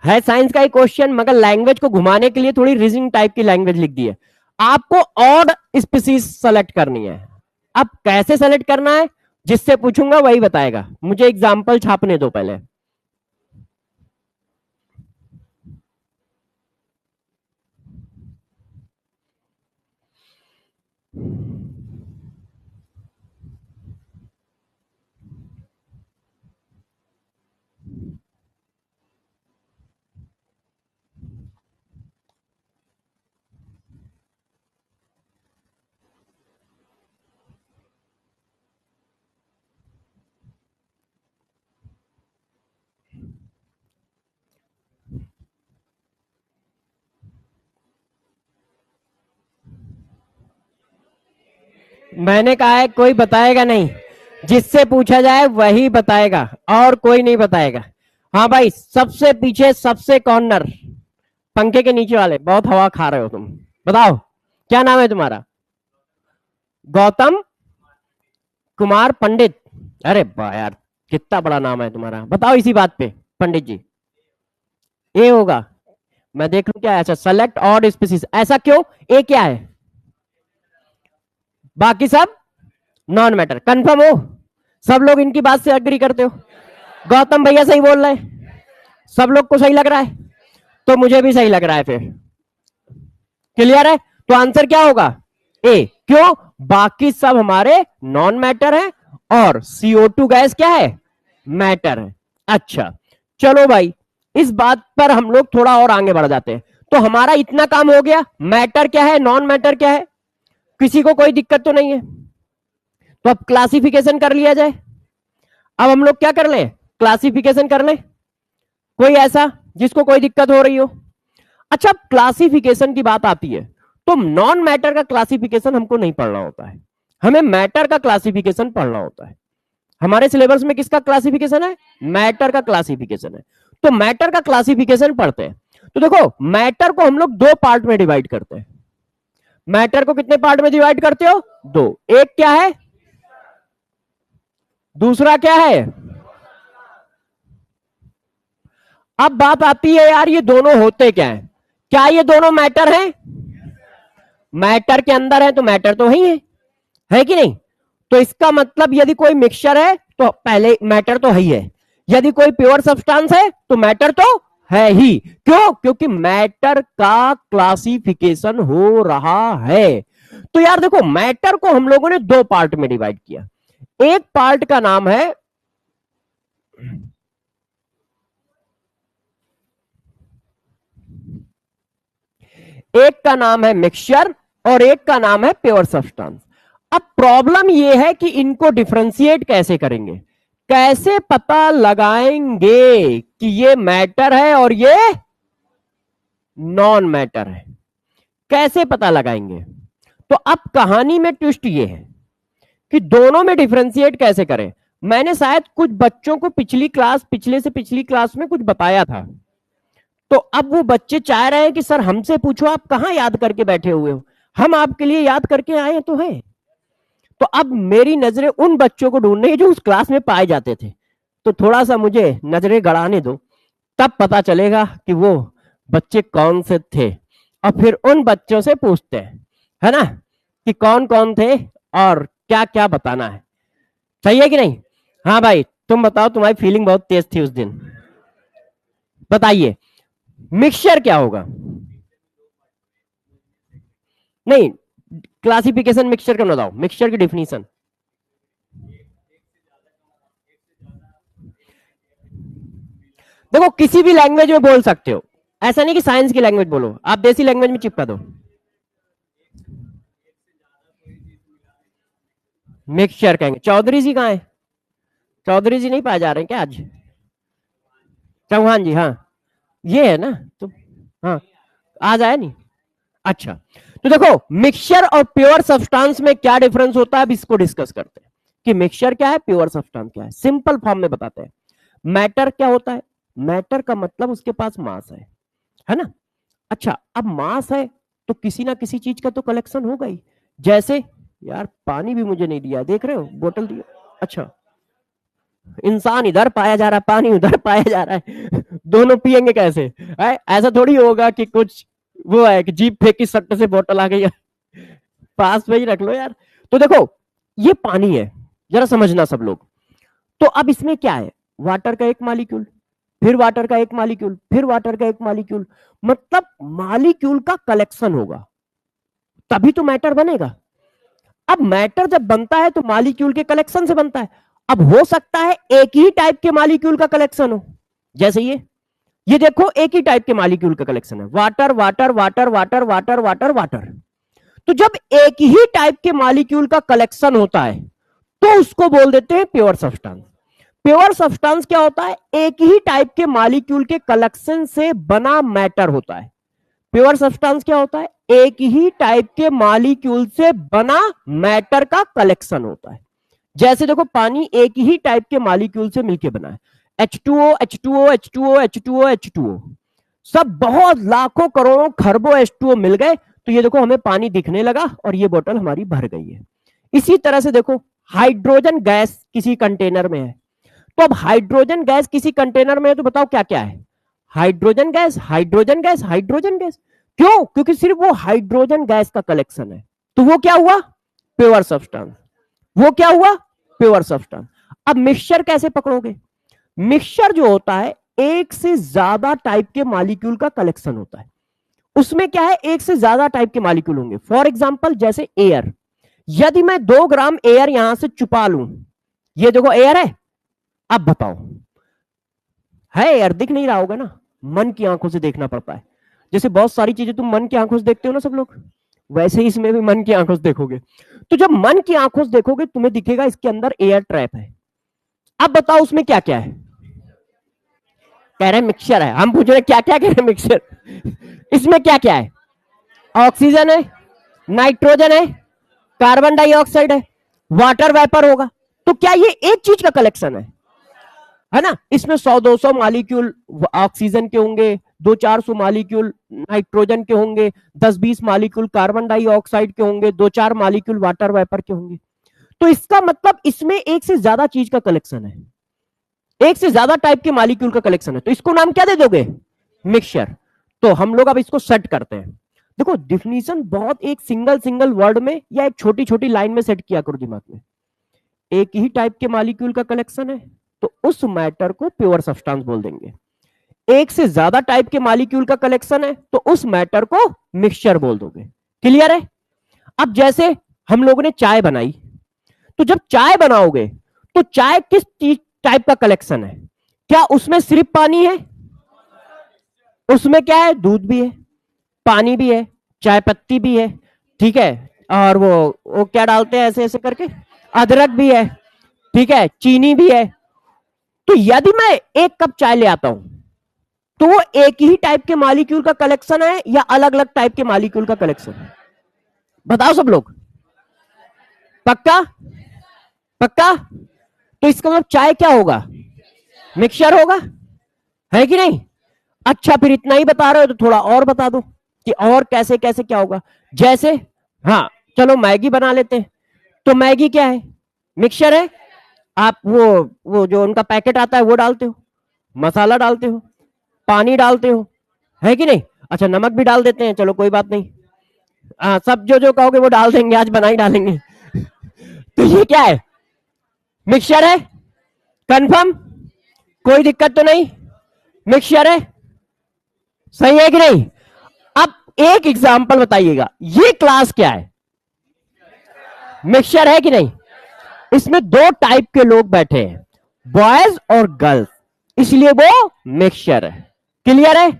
है साइंस का ही क्वेश्चन, मगर लैंग्वेज को घुमाने के लिए थोड़ी रीजनिंग टाइप की लैंग्वेज लिख दी है। आपको ऑड स्पीसीज सेलेक्ट करनी है। अब कैसे सेलेक्ट करना है, जिससे पूछूंगा वही बताएगा, मुझे एग्जाम्पल छापने दो पहले। मैंने कहा है कोई बताएगा नहीं, जिससे पूछा जाए वही बताएगा और कोई नहीं बताएगा। हाँ भाई, सबसे पीछे सबसे कॉर्नर, पंखे के नीचे वाले, बहुत हवा खा रहे हो तुम, बताओ क्या नाम है तुम्हारा? गौतम कुमार पंडित। अरे वाह यार, कितना बड़ा नाम है तुम्हारा, बताओ इसी बात पे पंडित जी। ए होगा, मैं देख लूं क्या है। अच्छा, सेलेक्ट ऑड स्पीसीज, ऐसा क्यों, ए क्या है, बाकी सब नॉन मैटर, कंफर्म हो? सब लोग इनकी बात से अग्री करते हो? गौतम भैया सही बोल रहे हैं, सब लोग को सही लग रहा है, तो मुझे भी सही लग रहा है, फिर क्लियर है? तो आंसर क्या होगा, ए। क्यों, बाकी सब हमारे नॉन मैटर है और CO2 गैस क्या है, मैटर है। अच्छा चलो भाई, इस बात पर हम लोग थोड़ा और आगे बढ़ जाते हैं। तो हमारा इतना काम हो गया, मैटर क्या है, नॉन मैटर क्या है, किसी को कोई दिक्कत तो नहीं है? तो अब क्लासिफिकेशन कर लिया जाए। अब हम लोग क्या कर ले, क्लासिफिकेशन कर ले, कोई ऐसा जिसको कोई दिक्कत हो रही हो? अच्छा, क्लासिफिकेशन की बात आती है तो नॉन मैटर का क्लासिफिकेशन हमको नहीं पढ़ना होता है, हमें मैटर का क्लासिफिकेशन पढ़ना होता है। हमारे सिलेबस में किसका क्लासिफिकेशन है, मैटर का क्लासिफिकेशन है। तो मैटर का क्लासिफिकेशन पढ़ते हैं। तो देखो, मैटर को हम लोग दो पार्ट में डिवाइड करते हैं। मैटर को कितने पार्ट में डिवाइड करते हो, दो। एक क्या है, दूसरा क्या है। अब बात आती है यार, ये दोनों होते क्या है, क्या ये दोनों मैटर हैं? मैटर के अंदर है तो मैटर तो है कि नहीं? तो इसका मतलब यदि कोई मिक्सचर है तो पहले मैटर तो है, यदि कोई प्योर सब्सटेंस है तो मैटर तो है ही। क्यों, क्योंकि मैटर का क्लासिफिकेशन हो रहा है। तो यार देखो, मैटर को हम लोगों ने दो पार्ट में डिवाइड किया। एक पार्ट का नाम है, एक का नाम है मिक्सचर और एक का नाम है प्योर सब्सटेंस। अब प्रॉब्लम यह है कि इनको डिफरेंशिएट कैसे करेंगे, कैसे पता लगाएंगे कि ये मैटर है और ये नॉन मैटर है, कैसे पता लगाएंगे? तो अब कहानी में ट्विस्ट ये है कि दोनों में डिफरेंशिएट कैसे करें। मैंने शायद कुछ बच्चों को पिछली क्लास, पिछले से पिछली क्लास में कुछ बताया था, तो अब वो बच्चे चाह रहे हैं कि सर हमसे पूछो, आप कहां याद करके बैठे हुए हो, हम आपके लिए याद करके आए तो हैं। तो अब मेरी नजरें उन बच्चों को ढूंढ रही है जो उस क्लास में पाए जाते थे, तो थोड़ा सा मुझे नजरें गड़ाने दो, तब पता चलेगा कि वो बच्चे कौन से थे, और फिर उन बच्चों से पूछते हैं, है ना, कि कौन कौन थे और क्या क्या बताना है। सही है कि नहीं? हाँ भाई, तुम बताओ, तुम्हारी फीलिंग बहुत तेज थी उस दिन। बताइए, मिक्सचर क्या होगा? नहीं, क्लासिफिकेशन मिक्सचर का बताओ, मिक्सचर की डिफिनीशन। देखो, किसी भी लैंग्वेज में बोल सकते हो, ऐसा नहीं कि साइंस की लैंग्वेज बोलो, आप देसी लैंग्वेज में चिपका दो। मिक्सचर कहेंगे। चौधरी जी कहाँ है? चौधरी जी नहीं पाए जा रहे हैं क्या आज? चौहान जी, हाँ, ये है ना, तो हाँ, आज आया नहीं। अच्छा, तो देखो, मिक्सचर और प्योर सब्सटेंस में क्या डिफरेंस होता है, अब इसको डिस्कस करते हैं कि मिक्सचर क्या है, प्योर सब्सटेंस क्या है। सिंपल फॉर्म में बताते हैं। मैटर क्या होता है? मैटर का मतलब उसके पास मास है ना। अच्छा, अब मास है तो किसी ना किसी चीज का तो कलेक्शन होगा ही। जैसे, यार पानी भी मुझे नहीं दिया, देख रहे हो, बोतल दिया। अच्छा, इंसान इधर पाया जा रहा है, पानी उधर पाया जा रहा है, दोनों पिएंगे कैसे? ऐसा थोड़ी होगा कि कुछ वो है कि जीप फेंकी, सट्टे से बोतल आ गई, पास में ही रख लो यार। तो देखो, ये पानी है, जरा समझना सब लोग। तो अब इसमें क्या है? वाटर का एक मॉलिक्यूल, फिर वाटर का एक मॉलिक्यूल, फिर वाटर का एक मॉलिक्यूल, मतलब मॉलिक्यूल का कलेक्शन होगा, तभी तो मैटर बनेगा। अब मैटर जब बनता है तो मॉलिक्यूल के कलेक्शन से बनता है। अब हो सकता है एक ही टाइप के मॉलिक्यूल का कलेक्शन हो, जैसे ये देखो, एक ही टाइप के मॉलिक्यूल का कलेक्शन है, water water water water water water water. तो जब एक ही टाइप के मॉलिक्यूल का कलेक्शन होता है तो उसको बोल देते हैं प्योर सब्सटेंस। प्योर सब्सटेंस क्या होता है? एक ही टाइप के मॉलिक्यूल के कलेक्शन से बना मैटर होता है। प्योर सब्सटेंस क्या होता है? एक ही टाइप के मॉलिक्यूल से बना मैटर का कलेक्शन होता है। जैसे देखो, पानी एक ही टाइप के मॉलिक्यूल से मिलकर बना है, H2O H2O H2O H2O H2O, सब बहुत लाखों करोड़ों खरबों H2O मिल गए, तो ये देखो हमें पानी दिखने लगा और ये बोतल हमारी भर गई है। इसी तरह से देखो, हाइड्रोजन गैस किसी कंटेनर में है, तो अब हाइड्रोजन गैस किसी कंटेनर में है, तो बताओ क्या क्या है? Hydrogen gas, hydrogen gas, hydrogen gas. क्यों? क्योंकि सिर्फ वो हाइड्रोजन गैस का कलेक्शन है, तो वो क्या हुआ? Pure substance. वो क्या हुआ? Pure substance. अब मिक्सचर कैसे पकड़ोगे? मिक्सचर जो होता है, एक से ज्यादा टाइप के मॉलिक्यूल का कलेक्शन होता है। उसमें क्या है? एक से ज्यादा टाइप के मॉलिक्यूल होंगे। फॉर एग्जांपल, जैसे एयर, यदि मैं 2 ग्राम एयर यहां से छुपा लूं, ये देखो एयर है, अब बताओ, है एयर? दिख नहीं रहा होगा ना, मन की आंखों से देखना पड़ता है। जैसे बहुत सारी चीजें तुम मन की आंखों से देखते हो ना सब लोग, वैसे ही इसमें भी मन की आंखों से देखोगे। तो जब मन की आंखों से देखोगे, तुम्हें दिखेगा इसके अंदर एयर ट्रैप है। अब बताओ उसमें क्या क्या है? कह रहे मिक्सचर है, हम पूछ रहे क्या क्या कह रहे मिक्सचर। इसमें क्या क्या है? ऑक्सीजन है, नाइट्रोजन है, कार्बन डाइऑक्साइड है, वाटर वेपर होगा। तो क्या ये एक चीज का कलेक्शन है ना? इसमें 100-200 मॉलिक्यूल ऑक्सीजन के होंगे, 200-400 मॉलिक्यूल नाइट्रोजन के होंगे, 10-20 मॉलिक्यूल कार्बन डाइऑक्साइड के होंगे, 2-4 मॉलिक्यूल वाटर वेपर के होंगे। तो इसका मतलब इसमें एक से ज्यादा चीज का कलेक्शन है, एक से ज्यादा टाइप के मॉलिक्यूल का कलेक्शन है, तो इसको नाम क्या दे दोगे? मिक्सचर। तो हम लोग अब इसको सेट करते हैं। देखो, डिफिनीशन बहुत एक सिंगल सिंगल वर्ड में या एक छोटी छोटी लाइन में सेट किया करो दिमाग में। एक ही टाइप के मॉलिक्यूल का कलेक्शन है, तो उस मैटर को प्योर सब्सटेंस बोल देंगे। एक से ज्यादा टाइप के मॉलिक्यूल का कलेक्शन है, तो उस मैटर को मिक्सचर बोल दोगे। क्लियर है? अब जैसे हम लोगों ने चाय बनाई, तो जब चाय बनाओगे तो चाय किस टाइप का कलेक्शन है? क्या उसमें सिर्फ पानी है? उसमें क्या है? दूध भी है, पानी भी है, चाय पत्ती भी है, ठीक है, और वो क्या डालते हैं ऐसे ऐसे करके, अदरक भी है, ठीक है, चीनी भी है। तो यदि मैं एक कप चाय ले आता हूं, तो वो एक ही टाइप के मॉलिक्यूल का कलेक्शन है या अलग अलग टाइप के मॉलिक्यूल का कलेक्शन है? बताओ सब लोग। पक्का? पक्का? तो इसका मतलब चाय क्या होगा? मिक्सचर होगा, है कि नहीं? अच्छा, फिर इतना ही बता रहे हो तो थोड़ा और बता दो कि और कैसे कैसे क्या होगा। जैसे, हाँ, चलो मैगी बना लेते हैं, तो मैगी क्या है? मिक्सचर है, आप वो जो उनका पैकेट आता है वो डालते हो, मसाला डालते हो, पानी डालते हो, है कि नहीं? अच्छा, नमक भी डाल देते हैं, चलो कोई बात नहीं। सब जो जो कहोगे वो डाल देंगे, आज बना ही डालेंगे। तो ये क्या है? मिक्सचर है। कंफर्म? कोई दिक्कत तो नहीं? मिक्सचर है, सही है कि नहीं? अब एक एग्जांपल बताइएगा, ये क्लास क्या है? मिक्सचर है कि नहीं? इसमें दो टाइप के लोग बैठे हैं, बॉयज और गर्ल्स, इसलिए वो मिक्सचर है। क्लियर है?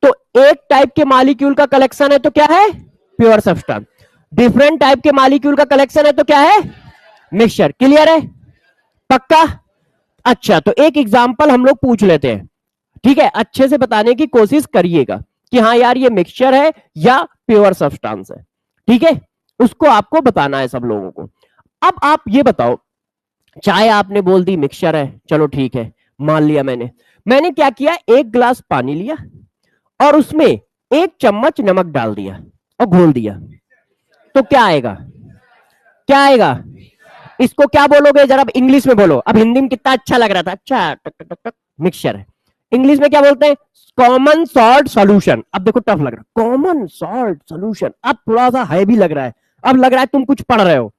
तो एक टाइप के मॉलिक्यूल का कलेक्शन है तो क्या है? Pure substance. डिफरेंट टाइप के मॉलिक्यूल का कलेक्शन है तो क्या है? मिक्सचर। क्लियर है? पक्का? अच्छा, तो एक एग्जांपल हम लोग पूछ लेते हैं, ठीक है? अच्छे से बताने की कोशिश करिएगा कि हाँ यार ये मिक्सचर है या प्योर सब्सटेंस है, ठीक है? उसको आपको बताना है सब लोगों को। अब आप ये बताओ, चाय आपने बोल दी मिक्सचर है, चलो ठीक है, मान लिया मैंने। मैंने क्या किया, एक गिलास पानी लिया और उसमें एक चम्मच नमक डाल दिया और घोल दिया, तो क्या आएगा? क्या आएगा? इसको क्या बोलोगे जरा इंग्लिश में बोलो। अब हिंदी में कितना अच्छा लग रहा था, अच्छा टक टक टक टक, मिक्सचर है। इंग्लिश में क्या बोलते हैं? Common salt solution. अब देखो टफ लग रहा है, कॉमन सॉल्ट सॉल्यूशन, अब थोड़ा सा हैवी लग रहा है, अब लग रहा है तुम कुछ पढ़ रहे हो।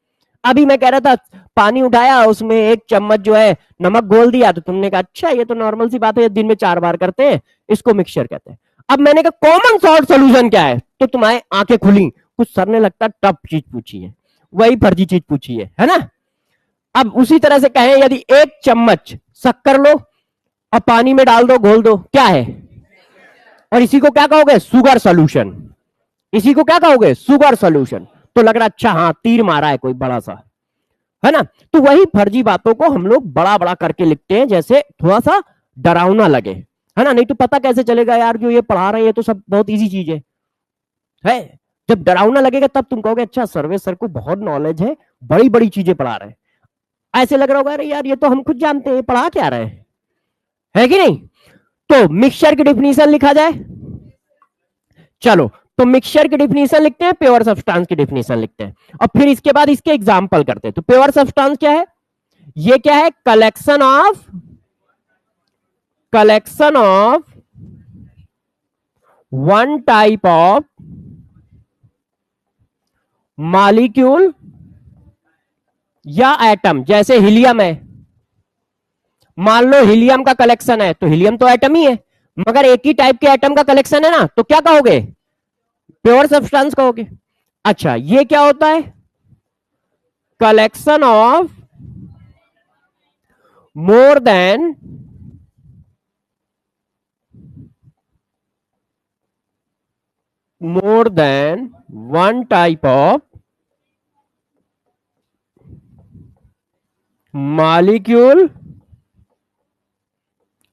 अभी मैं कह रहा था पानी उठाया, उसमें एक चम्मच जो है नमक घोल दिया, तो तुमने कहा अच्छा ये तो नॉर्मल सी बात है, दिन में 4 बार करते हैं, इसको मिक्सचर कहते हैं। अब मैंने कहा कॉमन सॉल्ट सॉल्यूशन क्या है, तो तुम्हारी आंखें खुली, कुछ सर ने लगता टफ चीज पूछी है, वही फर्जी चीज पूछी है ना? अब उसी तरह से कहें, यदि एक चम्मच शक्कर लो और पानी में डाल दो, घोल दो, क्या है? और इसी को क्या कहोगे? Sugar solution. इसी को क्या कहोगे? Sugar solution. तो लग रहा अच्छा हाँ तीर मारा है कोई बड़ा सा, है ना? तो वही फर्जी बातों को हम लोग बड़ा बड़ा करके लिखते हैं, जैसे थोड़ा सा डरावना लगे, है ना? नहीं तो पता कैसे चलेगा यार, जो ये पढ़ा रहे हैं तो सब बहुत इजी चीज है? जब डरावना लगेगा तब तुम कहोगे अच्छा सर्वे सर को बहुत नॉलेज है, बड़ी बड़ी चीजें पढ़ा रहे हैं। ऐसे लग रहा होगा अरे यार ये तो हम खुद जानते हैं, पढ़ा क्या रहे हैं, है कि नहीं? तो मिक्सचर की डिफिनीशन लिखा जाए, चलो। तो मिक्सचर की डिफिनीशन लिखते हैं, प्योर सब्सटेंस की डिफिनीशन लिखते हैं, और फिर इसके बाद इसके एग्जांपल करते हैं। तो प्योर सब्सटेंस क्या है? ये क्या है? Collection of one type of molecule या एटम, जैसे हीलियम है, मान लो हीलियम का कलेक्शन है, तो हीलियम तो एटम ही है, मगर एक ही टाइप के एटम का कलेक्शन है ना, तो क्या कहोगे? प्योर सब्सटेंस कहोगे। अच्छा, ये क्या होता है? Collection of more than one type of molecule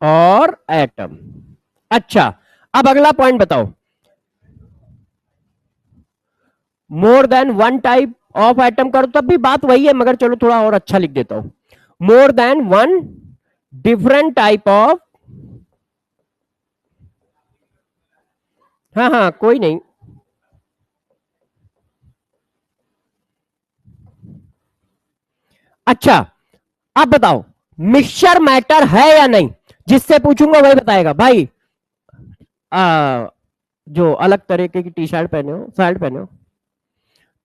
और एटम। अच्छा, अब अगला पॉइंट बताओ, more than one type of atom करो तब भी बात वही है, मगर चलो थोड़ा और अच्छा लिख देता हूं, more than one different type of, हाँ हाँ कोई नहीं। अच्छा, अब बताओ मिक्सचर मैटर है या नहीं? जिससे पूछूंगा वही बताएगा भाई। आ, जो अलग तरीके की टी शर्ट पहने हो, शर्ट पहने हो,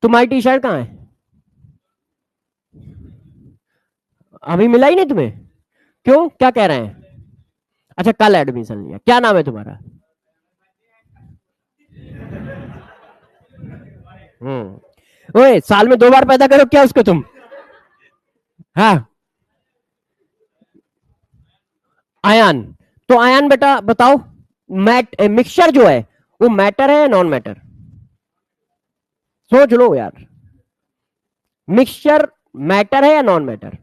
तुम्हारी टी शर्ट कहाँ है? अभी मिला ही नहीं तुम्हें? क्यों, क्या कह रहे हैं? अच्छा, कल एडमिशन लिया, क्या नाम है तुम्हारा? ओए, साल में 2 बार पैदा करो क्या उसको तुम? हाँ, आयन। तो आयन बेटा बताओ, मिक्सचर जो है वो मैटर है या नॉन मैटर? सोच लो यार, मिक्सचर मैटर है या नॉन मैटर?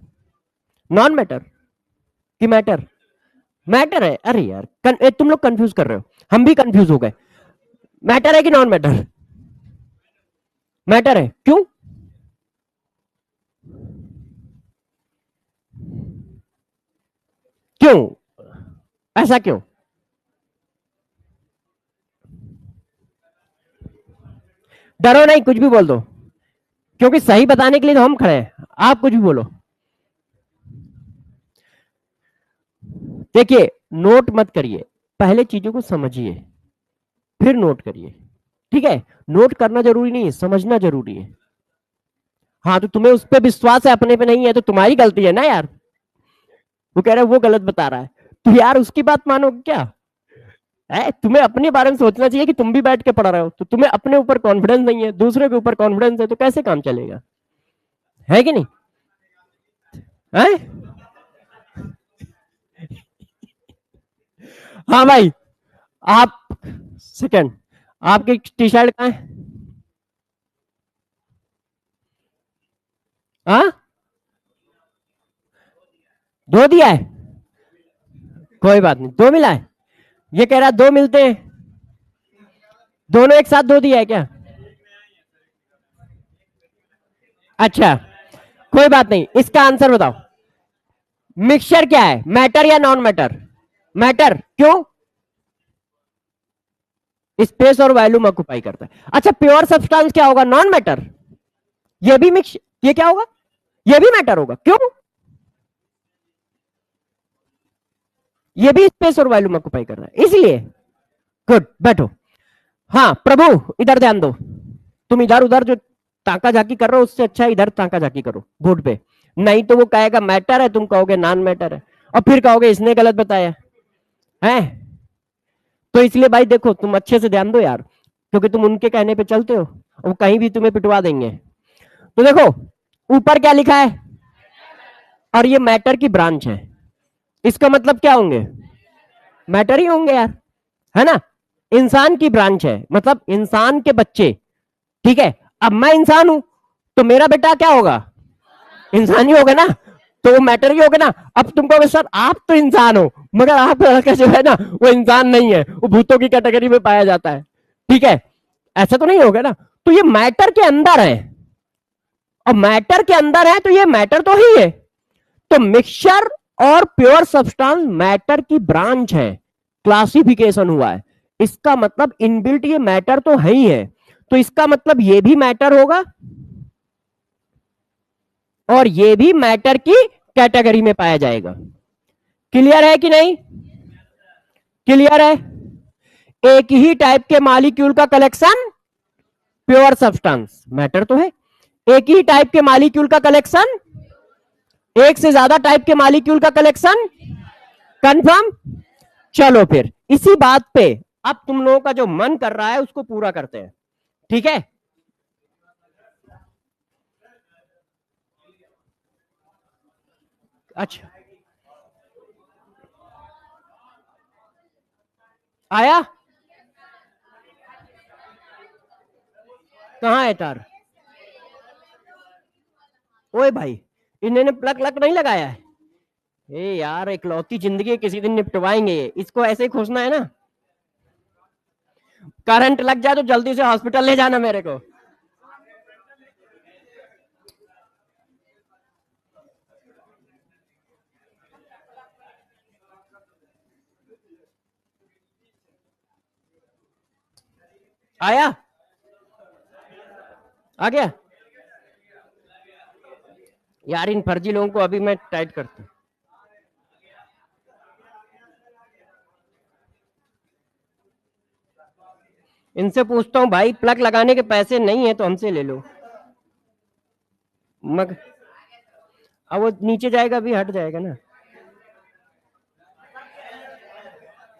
नॉन मैटर कि मैटर? मैटर है। अरे यार तुम लोग कंफ्यूज कर रहे हो, हम भी कंफ्यूज हो गए। मैटर है कि नॉन मैटर? मैटर है। क्यों? क्यों? ऐसा क्यों? डरो नहीं, कुछ भी बोल दो, क्योंकि सही बताने के लिए तो हम खड़े हैं, आप कुछ भी बोलो। देखिए, नोट मत करिए, पहले चीजों को समझिए फिर नोट करिए, ठीक है। नोट करना जरूरी नहीं है, समझना जरूरी है। हाँ, तो तुम्हें उस पर विश्वास है, अपने पे नहीं है, तो तुम्हारी गलती है ना यार। वो कह रहा है वो गलत बता रहा है, तो यार उसकी बात मानो क्या है। तुम्हें अपने बारे में सोचना चाहिए कि तुम भी बैठ के पढ़ रहे हो, तो तुम्हें अपने ऊपर कॉन्फिडेंस नहीं है, दूसरे के ऊपर कॉन्फिडेंस है, तो कैसे काम चलेगा, है कि नहीं है? हाँ भाई, आप सेकंड, आपकी टी शर्ट कहाँ है? हाँ, धो दिया है, कोई बात नहीं, दो मिला है। ये कह रहा है दो मिलते हैं, दोनों एक साथ धो दिया है क्या? अच्छा, कोई बात नहीं, इसका आंसर बताओ। मिक्सचर क्या है, मैटर या नॉन मैटर? मैटर, क्यों? स्पेस और वॉल्यूम ऑक्युपाई करता है। अच्छा, प्योर सब्सटेंस क्या होगा, नॉन मैटर? ये भी मिक्स, ये क्या होगा, ये भी मैटर होगा, क्यों? ये भी स्पेस और वॉल्यूम ऑक्युपाई कर रहा है, इसलिए। गुड, बैठो। हाँ प्रभु, इधर ध्यान दो। तुम इधर उधर जो ताका झाकी कर रहे हो, उससे अच्छा इधर ताका झाकी करो बोर्ड पे। नहीं तो वो कहेगा मैटर है, तुम कहोगे नॉन मैटर है, और फिर कहोगे इसने गलत बताया है। तो इसलिए भाई देखो, तुम अच्छे से ध्यान दो यार, क्योंकि तुम उनके कहने पे चलते हो, वो कहीं भी तुम्हें पिटवा देंगे। तो देखो, ऊपर क्या लिखा है, और ये मैटर की ब्रांच है, इसका मतलब क्या होंगे, मैटर ही होंगे यार, है ना। इंसान की ब्रांच है, मतलब इंसान के बच्चे, ठीक है। अब मैं इंसान हूं, तो मेरा बेटा क्या होगा, इंसान ही होगा ना, तो वो मैटर ही होगा ना। अब तुम कहोगे सर आप तो इंसान हो, मगर आपका लड़का जो है ना वो इंसान नहीं है, वो भूतों की कैटेगरी में पाया जाता है, ठीक है। ऐसा तो नहीं होगा ना, तो ये मैटर के अंदर है, और मैटर के अंदर है तो ये मैटर तो ही है। तो मिक्सचर और प्योर सब्सटेंस मैटर की ब्रांच है, क्लासिफिकेशन हुआ है, इसका मतलब इनबिल्ट ये मैटर तो है ही है, तो इसका मतलब ये भी मैटर होगा और ये भी मैटर की कैटेगरी में पाया जाएगा। क्लियर है कि नहीं, क्लियर है। एक ही टाइप के मॉलिक्यूल का कलेक्शन प्योर सब्सटेंस, मैटर तो है। एक ही टाइप के मॉलिक्यूल का कलेक्शन, एक से ज्यादा टाइप के मॉलिक्यूल का कलेक्शन, कंफर्म। चलो फिर इसी बात पे अब तुम लोगों का जो मन कर रहा है उसको पूरा करते हैं, ठीक है। अच्छा, आया, कहाँ है तार? ओए भाई, इन्होंने प्लग लग नहीं लगाया है। ए यार, इकलौती जिंदगी किसी दिन निपटवाएंगे, इसको ऐसे ही खोजना है ना। करंट लग जाए तो जल्दी से हॉस्पिटल ले जाना मेरे को। आया, आ गया यार, इन फर्जी लोगों को अभी मैं टाइट करता हूँ। इनसे पूछता हूँ भाई, प्लग लगाने के पैसे नहीं है तो हमसे ले लो। मग अब वो नीचे जाएगा, अभी हट जाएगा ना,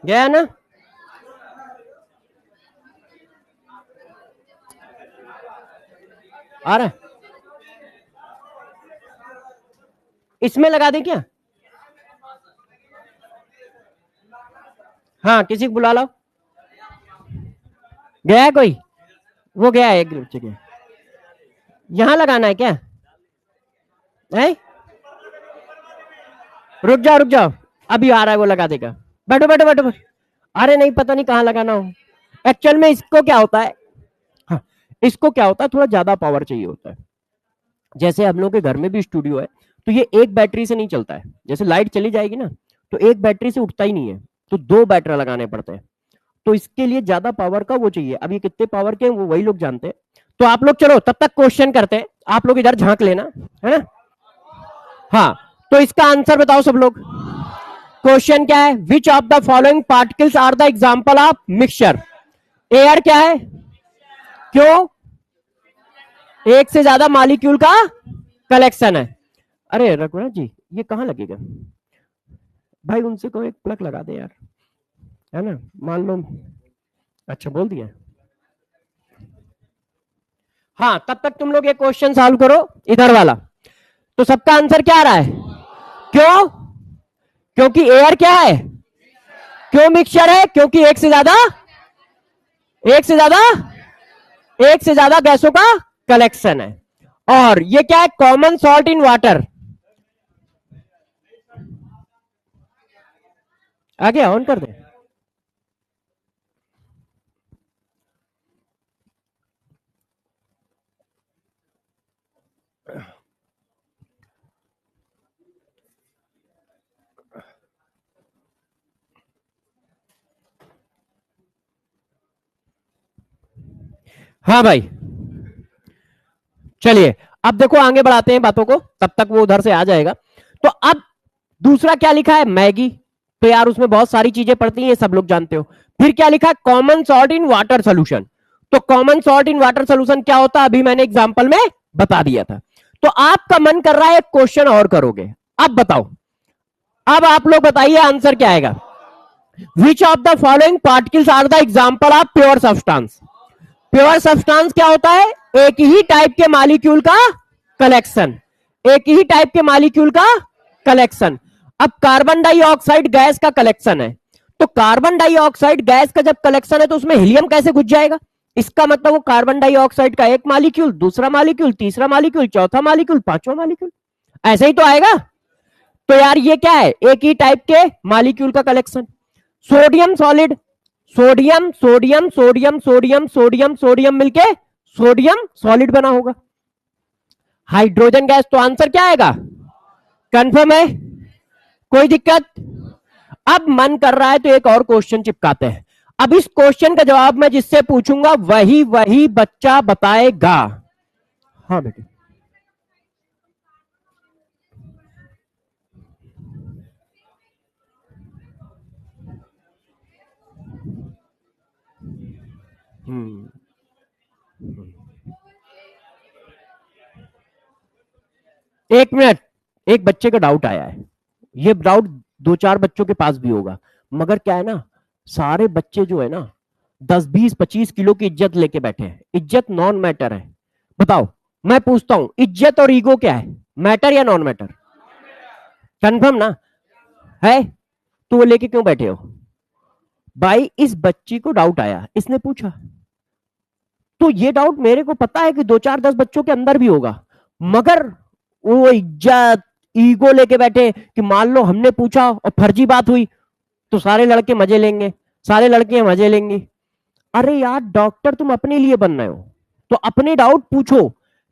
गया ना। आ रहा, इसमें लगा दे क्या? हाँ, किसी को बुला लो। गया है कोई? वो गया है एक जगह। यहाँ लगाना है क्या है? रुक जाओ रुक जाओ, अभी आ रहा है, वो लगा देगा। बैठो बैठो बैठो बैठो। अरे नहीं, पता नहीं कहाँ लगाना हो। एक्चुअल में इसको क्या होता है, हाँ, इसको क्या होता है, थोड़ा ज्यादा पावर चाहिए होता है। जैसे हम लोग के घर में भी स्टूडियो है, तो ये एक बैटरी से नहीं चलता है। जैसे लाइट चली जाएगी ना, तो एक बैटरी से उठता ही नहीं है, तो दो बैटरी लगाने पड़ते हैं। तो इसके लिए ज्यादा पावर का वो चाहिए। अब ये कितने पावर के हैं वो वही लोग जानते हैं। तो आप लोग चलो तब तक क्वेश्चन करते हैं, आप लोग इधर झांक लेना, है ना। हाँ, तो इसका आंसर बताओ सब लोग। क्वेश्चन क्या है, which of the following particles are the example of mixture. Air क्या है, क्यों, एक से ज्यादा मॉलिक्यूल का कलेक्शन है। अरे रघुनाथ जी ये कहां लगेगा भाई, उनसे को एक प्लग लगा दे यार, है ना, मान लो। अच्छा बोल दिया। हाँ तब तक तुम लोग ये क्वेश्चन सॉल्व करो इधर वाला। तो सबका आंसर क्या आ रहा है, क्यों, क्योंकि एयर क्या है, क्यों मिक्सचर है, क्योंकि एक से ज्यादा, एक से ज्यादा, एक से ज्यादा गैसों का कलेक्शन है। और ये क्या है, कॉमन सॉल्ट इन वाटर। आ गया, ऑन कर दे। हाँ भाई चलिए अब देखो आगे बढ़ाते हैं बातों को, तब तक वो उधर से आ जाएगा। तो अब दूसरा क्या लिखा है, मैगी। तो यार उसमें बहुत सारी चीजें पड़ती हैं, सब लोग जानते हो। फिर क्या लिखा है, common salt in water solution. तो common salt in water solution क्या होता है, अभी मैंने एग्जांपल में बता दिया था। तो आपका मन कर रहा है एक क्वेश्चन और करोगे, अब बताओ, अब आप लोग बताइए आंसर क्या आएगा। Which of the following particles are the example of pure substance. Pure substance क्या होता है, एक ही टाइप के मॉलिक्यूल का कलेक्शन, एक ही टाइप के मॉलिक्यूल का कलेक्शन। अब कार्बन डाइऑक्साइड गैस का कलेक्शन है, तो कार्बन डाइऑक्साइड गैस का जब कलेक्शन है तो उसमें हीलियम कैसे घुस जाएगा, इसका मतलब वो कार्बन डाइऑक्साइड का एक मॉलिक्यूल, दूसरा मॉलिक्यूल, तीसरा मॉलिक्यूल, चौथा मॉलिक्यूल, पांचवा मॉलिक्यूल, ऐसे ही तो आएगा। तो यार ये क्या है, एक ही टाइप के मॉलिक्यूल का collection. Sodium solid, sodium sodium sodium sodium sodium sodium मिलके सोडियम सॉलिड बना होगा। हाइड्रोजन गैस, तो आंसर क्या आएगा, कंफर्म है, कोई दिक्कत। अब मन कर रहा है तो एक और क्वेश्चन चिपकाते हैं। अब इस क्वेश्चन का जवाब मैं जिससे पूछूंगा वही वही बच्चा बताएगा। हाँ बेटे, एक मिनट, एक बच्चे का डाउट आया है, ये डाउट दो चार बच्चों के पास भी होगा, मगर क्या है ना, सारे बच्चे जो है ना 10 20 25 किलो की इज्जत लेके बैठे हैं। इज्जत नॉन मैटर है। बताओ, मैं पूछता हूं, इज्जत और ईगो क्या है, मैटर या नॉन मैटर, कंफर्म ना है, तो वो लेके क्यों बैठे हो भाई। इस बच्ची को डाउट आया, इसने पूछा, तो ये डाउट मेरे को पता है कि 2 4 10 बच्चों के अंदर भी होगा, मगर वो इज्जत ईगो लेके बैठे कि मान लो हमने पूछा और फर्जी बात हुई तो सारे लड़के मजे लेंगे, सारे लड़कियां मजे लेंगी। अरे यार डॉक्टर तुम अपने लिए बन रहे हो तो अपने डाउट पूछो,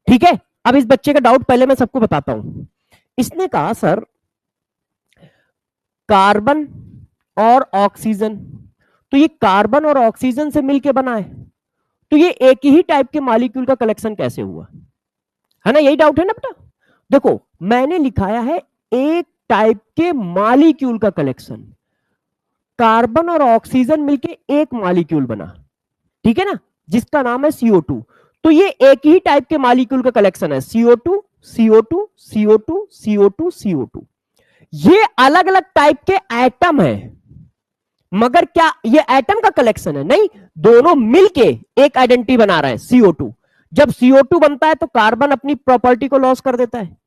ठीक है। अब इस बच्चे का डाउट पहले मैं सबको बताता हूं। इसने कहा सर कार्बन और ऑक्सीजन, तो ये कार्बन और ऑक्सीजन से मिलके बना है, तो ये एक ही टाइप के मॉलिक्यूल का कलेक्शन कैसे हुआ, है ना, यही डाउट है ना बेटा। देखो मैंने लिखाया है एक टाइप के मॉलिक्यूल का कलेक्शन, कार्बन और ऑक्सीजन मिलके एक मॉलिक्यूल बना, ठीक है ना, जिसका नाम है CO2। तो ये एक ही टाइप के मॉलिक्यूल का कलेक्शन है, CO2 CO2 CO2 CO2 CO2। ये अलग अलग टाइप के एटम है, मगर क्या ये एटम का कलेक्शन है, नहीं, दोनों मिलके एक आइडेंटिटी बना रहा है CO2। जब CO2 बनता है तो कार्बन अपनी प्रॉपर्टी को लॉस कर देता है,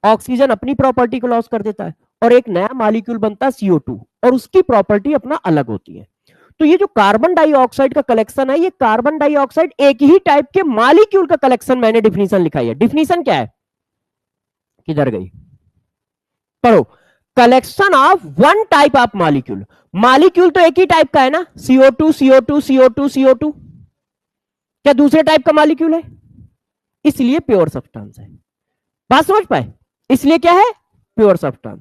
ऑक्सीजन अपनी प्रॉपर्टी को लॉस कर देता है, और एक नया मॉलिक्यूल बनता है CO2, और उसकी प्रॉपर्टी अपना अलग होती है। तो ये जो कार्बन डाइऑक्साइड का कलेक्शन है, ये कार्बन डाइऑक्साइड एक ही टाइप के मॉलिक्यूल का कलेक्शन, मैंने डिफिनीशन लिखाई है। डिफिनीशन क्या है, किधर गई, पढ़ो, collection of one type of molecule. Molecule तो एक ही टाइप का है ना, CO2 CO2 CO2 CO2, क्या दूसरे टाइप का मॉलिक्यूल है, इसलिए प्योर सब्सटेंस है। बात समझ पाए, इसलिए क्या है प्योर सब्सटेंस।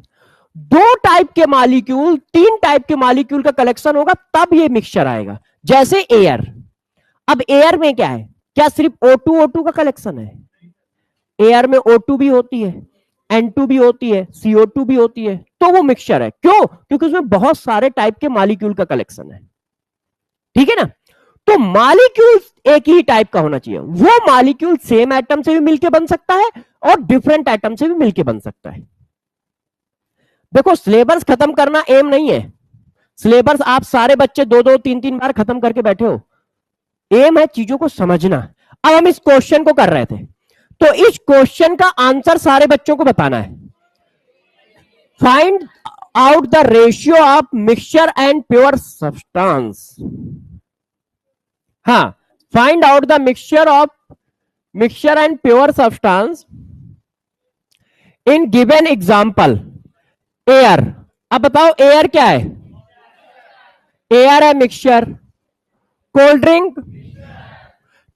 दो टाइप के मॉलिक्यूल, तीन टाइप के मॉलिक्यूल का कलेक्शन होगा तब ये मिक्सचर आएगा, जैसे एयर। अब एयर में क्या है, क्या सिर्फ O2 O2 का कलेक्शन है, एयर में O2 भी होती है, N2 भी होती है, CO2 भी होती है, तो वो मिक्सचर है। क्यों? क्योंकि उसमें बहुत सारे टाइप के मॉलिक्यूल का कलेक्शन है, ठीक है ना। तो मॉलिक्यूल एक ही टाइप का होना चाहिए। वो मॉलिक्यूल सेम एटम से भी मिलके बन सकता है और डिफरेंट एटम से भी मिलके बन सकता है। देखो, सिलेबस खत्म करना एम नहीं है। सिलेबस आप सारे बच्चे 2-2 3-3 बार खत्म करके बैठे हो। एम है चीजों को समझना। अब हम इस क्वेश्चन को कर रहे थे, तो इस क्वेश्चन का आंसर सारे बच्चों को बताना है। Find out the ratio of mixture and pure substance. हाँ, find out the mixture and pure substance in given example. Air. अब बताओ एयर क्या है? एयर है mixture. Cold drink,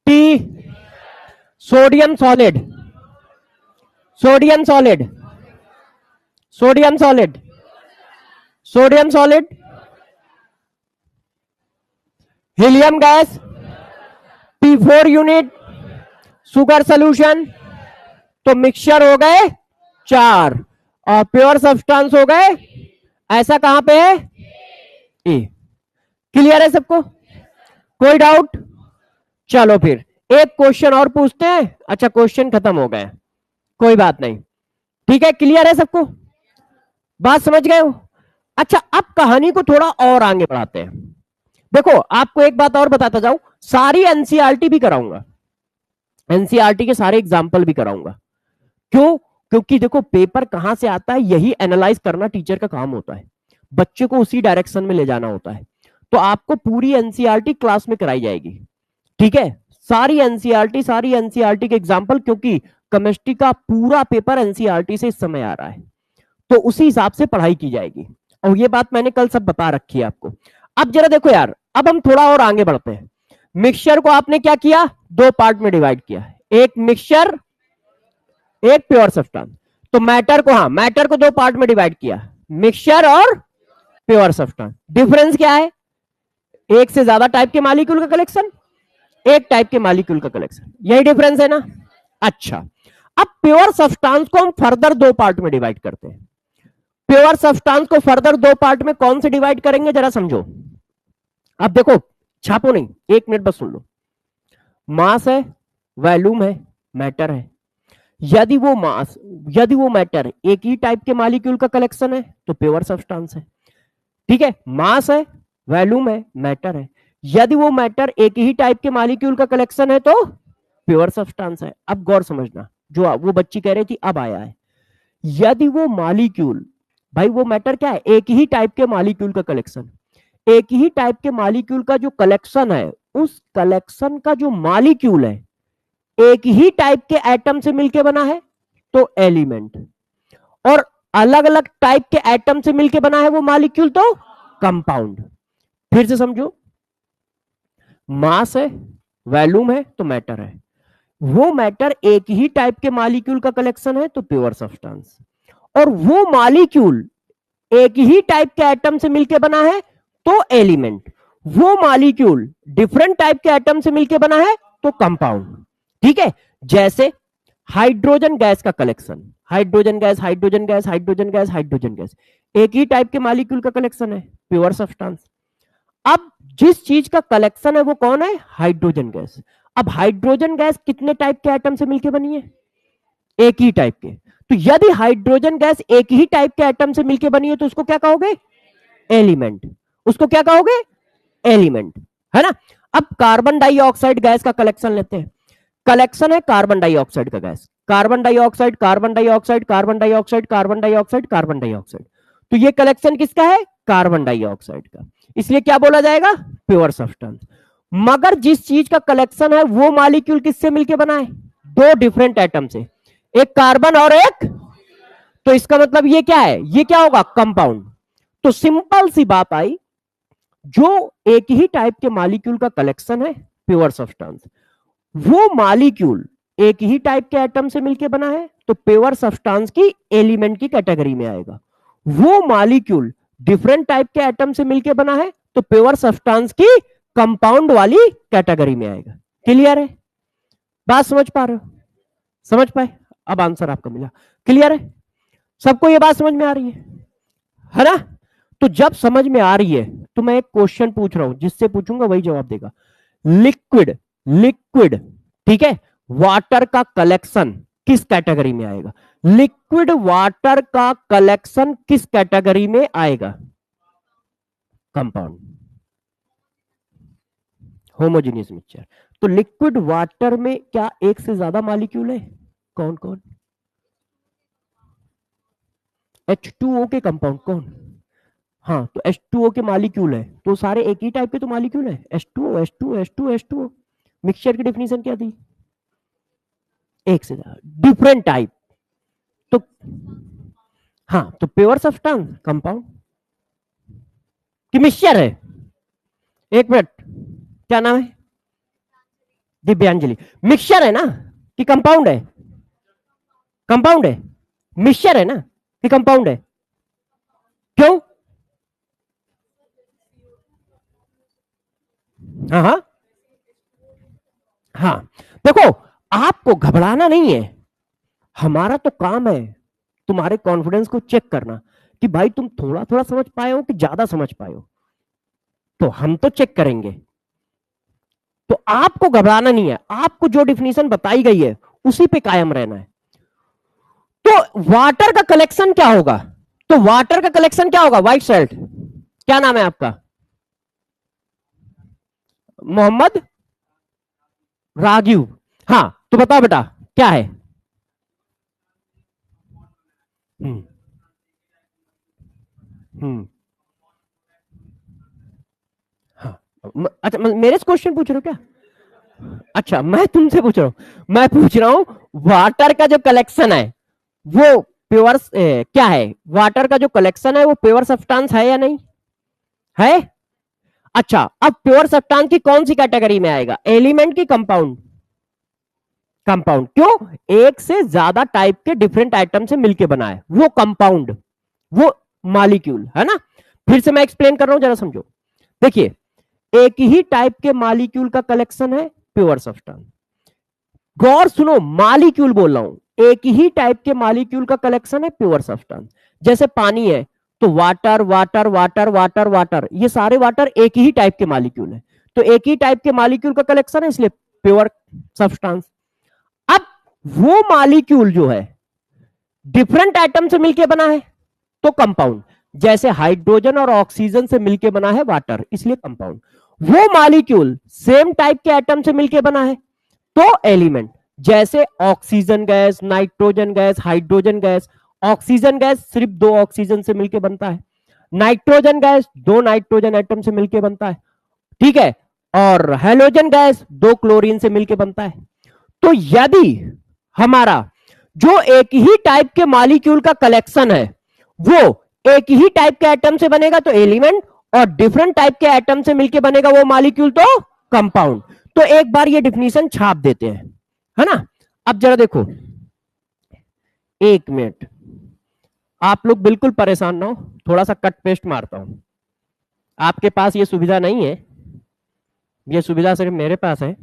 tea, sodium solid, sodium solid, sodium solid, sodium solid, helium gas, P4 unit, sugar solution. तो mixture हो गए 4 और pure substance हो गए, ऐसा कहां पे है? ए। क्लियर है सबको? कोई डाउट? चलो फिर एक क्वेश्चन और पूछते हैं। अच्छा, क्वेश्चन खत्म हो गए, कोई बात नहीं, ठीक है। क्लियर है सबको? बात समझ गए हो? अच्छा, अब कहानी को थोड़ा और आगे बढ़ाते हैं। देखो, आपको एक बात और बताता जाऊं, सारी एनसीईआरटी भी कराऊंगा, एनसीईआरटी के सारे एग्जाम्पल भी कराऊंगा। क्यों? क्योंकि देखो, पेपर कहां से आता है यही एनालाइज करना टीचर का काम होता है, बच्चे को उसी डायरेक्शन में ले जाना होता है। तो आपको पूरी एनसीईआरटी क्लास में कराई जाएगी, ठीक है। सारी एनसीईआरटी के एग्जाम्पल, क्योंकि केमिस्ट्री का पूरा पेपर एनसीईआरटी से इस समय आ रहा है, तो उसी हिसाब से पढ़ाई की जाएगी। और ये बात मैंने कल सब बता रखी है आपको। अब जरा देखो यार, अब हम थोड़ा और आगे बढ़ते हैं। मिक्सचर को आपने क्या किया? 2 पार्ट में डिवाइड किया, एक मिक्सचर, एक प्योर सब्सटेंस। तो मैटर को, हाँ, मैटर को 2 पार्ट में डिवाइड किया, मिक्सचर और प्योर सब्सटेंस। डिफरेंस क्या है? एक से ज्यादा टाइप के मॉलिक्यूल का कलेक्शन, एक टाइप के मॉलिक्यूल का कलेक्शन, यही डिफरेंस है ना। अच्छा, अब प्योर सब्सटेंस को हम फर्दर 2 पार्ट में डिवाइड करते हैं। प्योर सब्सटेंस को फर्दर 2 पार्ट में कौन से डिवाइड करेंगे जरा समझो। अब देखो, छापो नहीं, 1 मिनट बस सुन लो। मास है, वॉल्यूम है, मैटर है। यदि वो मैटर एक ही टाइप के मॉलिक्यूल का कलेक्शन है तो प्योर सब्सटेंस है, ठीक है। मास है, वॉल्यूम है, मैटर है। यदि वो मैटर एक ही टाइप के मॉलिक्यूल का कलेक्शन है तो प्योर सब्सटेंस है। अब गौर समझना, जो वो बच्ची कह रही थी अब आया है। यदि वो मॉलिक्यूल, भाई वो मैटर क्या है? एक ही टाइप के मॉलिक्यूल का कलेक्शन। एक ही टाइप के मॉलिक्यूल का जो कलेक्शन है, उस कलेक्शन का जो मॉलिक्यूल है एक ही टाइप के एटम से मिलके बना है तो एलिमेंट, और अलग अलग टाइप के एटम से मिलके बना है वो मॉलिक्यूल तो कंपाउंड। फिर से समझो, मास है, वॉल्यूम है तो मैटर है। वो मैटर एक ही टाइप के मॉलिक्यूल का कलेक्शन है तो प्योर सब्सटेंस, और वो मॉलिक्यूल एक ही टाइप के एटम से मिलके बना है तो एलिमेंट। वो मॉलिक्यूल डिफरेंट टाइप के एटम से मिलके बना है तो कंपाउंड, ठीक है। जैसे हाइड्रोजन गैस का collection, hydrogen gas, hydrogen gas, hydrogen gas, hydrogen gas, एक ही टाइप के मॉलिक्यूल का कलेक्शन है, प्योर सब्सटेंस। अब जिस चीज का कलेक्शन है वो कौन है? Hydrogen gas. अब हाइड्रोजन गैस कितने टाइप के एटम से मिलकर बनी है? एक ही टाइप के। तो यदि हाइड्रोजन गैस एक ही टाइप के एटम से मिलकर बनी है तो उसको क्या कहोगे? एलिमेंट। उसको क्या कहोगे? एलिमेंट, है ना। अब कार्बन डाइऑक्साइड गैस का कलेक्शन लेते हैं। कलेक्शन है कार्बन डाइऑक्साइड का gas, carbon dioxide, carbon dioxide, carbon dioxide, carbon dioxide, carbon dioxide. तो ये कलेक्शन किसका है? कार्बन डाइऑक्साइड का। इसलिए क्या बोला जाएगा? Pure substance. मगर जिस चीज का कलेक्शन है वो मॉलिक्यूल किससे मिलके बना है? 2 डिफरेंट एटम से, एक कार्बन और एक, तो इसका मतलब ये क्या है? ये क्या होगा? कंपाउंड। तो सिंपल सी बात आई, जो एक ही टाइप के मॉलिक्यूल का कलेक्शन है प्योर सब्सटेंस, वो मॉलिक्यूल एक ही टाइप के एटम से मिलके बना है तो प्योर सब्सटेंस की एलिमेंट की कैटेगरी में आएगा। वो मॉलिक्यूल डिफरेंट टाइप के एटम से मिलके बना है तो प्योर सब्सटेंस की कंपाउंड वाली कैटेगरी में आएगा। क्लियर है? बात समझ पा रहे हो? समझ पाए? अब आंसर आपका मिला। क्लियर है? सबको ये बात समझ में आ रही है? है ना। तो जब समझ में आ रही है तो मैं एक क्वेश्चन पूछ रहा हूं, जिससे पूछूंगा वही जवाब देगा। लिक्विड, लिक्विड, ठीक है, वाटर का कलेक्शन किस कैटेगरी में आएगा? लिक्विड वाटर का कलेक्शन किस कैटेगरी में आएगा? Compound, homogeneous mixture. तो लिक्विड वाटर में क्या एक से ज्यादा मॉलिक्यूल है? कौन कौन? H2O के कंपाउंड कौन? हाँ, तो H2O के मॉलिक्यूल है तो सारे एक ही टाइप के तो मॉलिक्यूल है, H2O H2O H2O H2O। Mixture की डेफिनेशन क्या थी? एक से ज्यादा, डिफरेंट टाइप। तो हाँ, तो प्योर सब्सटेंस कंपाउंड कि मिक्सचर है? एक मिनट, क्या नाम है? दिव्यांजलि। मिक्सचर है ना कि कंपाउंड है? कंपाउंड है। मिक्सचर है ना कि कंपाउंड है? क्यों? हाँ हाँ हाँ, देखो, आपको घबराना नहीं है, हमारा तो काम है तुम्हारे कॉन्फिडेंस को चेक करना कि भाई तुम थोड़ा थोड़ा समझ पाए हो कि ज्यादा समझ पाए हो। तो हम तो चेक करेंगे। तो आपको घबराना नहीं है, आपको जो डिफिनीशन बताई गई है उसी पे कायम रहना है। तो वाटर का कलेक्शन क्या होगा? तो वाटर का कलेक्शन क्या होगा? व्हाइट शर्ट, क्या नाम है आपका? मोहम्मद राजीव। हाँ, तो बताओ बेटा क्या है? हम्म हम्म हाँ, अच्छा, मेरे से क्वेश्चन पूछ रहे हो क्या? अच्छा, मैं तुमसे पूछ रहा हूँ, मैं पूछ रहा हूँ वाटर का जो कलेक्शन है वो प्योर क्या है? वाटर का जो कलेक्शन है वो प्योर सब्सटेंस है या नहीं है? अच्छा, अब प्योर सब्सटेंस की कौन सी कैटेगरी में आएगा? एलिमेंट की कंपाउंड? कंपाउंड। क्यों? एक से ज्यादा टाइप के डिफरेंट आइटम से मिलके बना है वो कंपाउंड, वो मॉलिक्यूल है ना। फिर से मैं एक्सप्लेन कर रहा हूं, जरा समझो। देखिए, एक ही टाइप के मॉलिक्यूल का कलेक्शन है प्योर सब्सटेंस। गौर सुनो, मॉलिक्यूल बोल रहा हूं, एक ही टाइप के मॉलिक्यूल का कलेक्शन है प्योर सब्सटेंस। जैसे पानी है तो water water water water water, ये सारे वाटर एक ही टाइप के मॉलिक्यूल है, तो एक ही टाइप के मॉलिक्यूल का कलेक्शन है, इसलिए प्योर सब्सटेंस। अब वो मॉलिक्यूल जो है डिफरेंट आइटम से मिलकर बना है तो कंपाउंड। जैसे हाइड्रोजन और ऑक्सीजन से मिलकर बना है वाटर, इसलिए कंपाउंड। वो मॉलिक्यूल सेम टाइप के एटम से मिलकर बना है तो एलिमेंट। जैसे oxygen gas, nitrogen gas, hydrogen gas. Oxygen gas सिर्फ दो ऑक्सीजन से मिलकर बनता है, नाइट्रोजन गैस दो नाइट्रोजन एटम से मिलकर बनता है, ठीक है, और हेलोजन गैस दो क्लोरीन से मिलकर बनता है। तो यदि हमारा जो एक ही टाइप के मॉलिक्यूल का कलेक्शन है वो एक ही टाइप के एटम से बनेगा तो एलिमेंट, और डिफरेंट टाइप के एटम से मिलकर बनेगा वो मॉलिक्यूल तो कंपाउंड। तो एक बार ये डिफिनीशन छाप देते हैं, है ना। अब जरा देखो, एक मिनट, आप लोग बिल्कुल परेशान ना हो, थोड़ा सा कट पेस्ट मारता हूं। आपके पास ये सुविधा नहीं है, ये सुविधा सिर्फ मेरे पास है।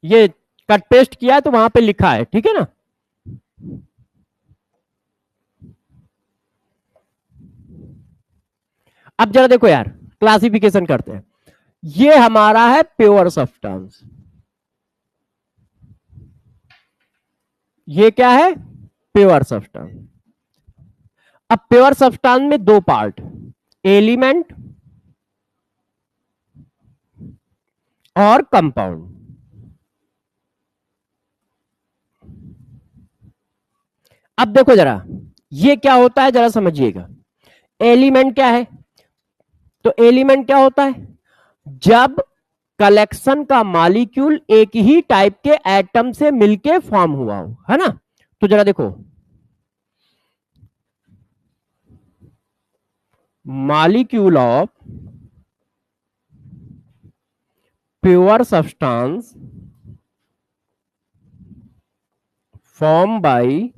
ये कट पेस्ट किया है तो वहां पे लिखा है, ठीक है ना। अब जरा देखो यार, क्लासिफिकेशन करते हैं। ये हमारा है प्योर सब्सटेंस, ये क्या है? Pure substance. अब प्योर सब्सटेंस में दो पार्ट, एलिमेंट और कंपाउंड। अब देखो जरा, ये क्या होता है जरा समझिएगा। एलिमेंट क्या है? तो एलिमेंट क्या होता है? जब कलेक्शन का मॉलिक्यूल एक ही टाइप के एटम से मिलके फॉर्म हुआ हो, है ना। तो जरा देखो, molecule of pure substance form by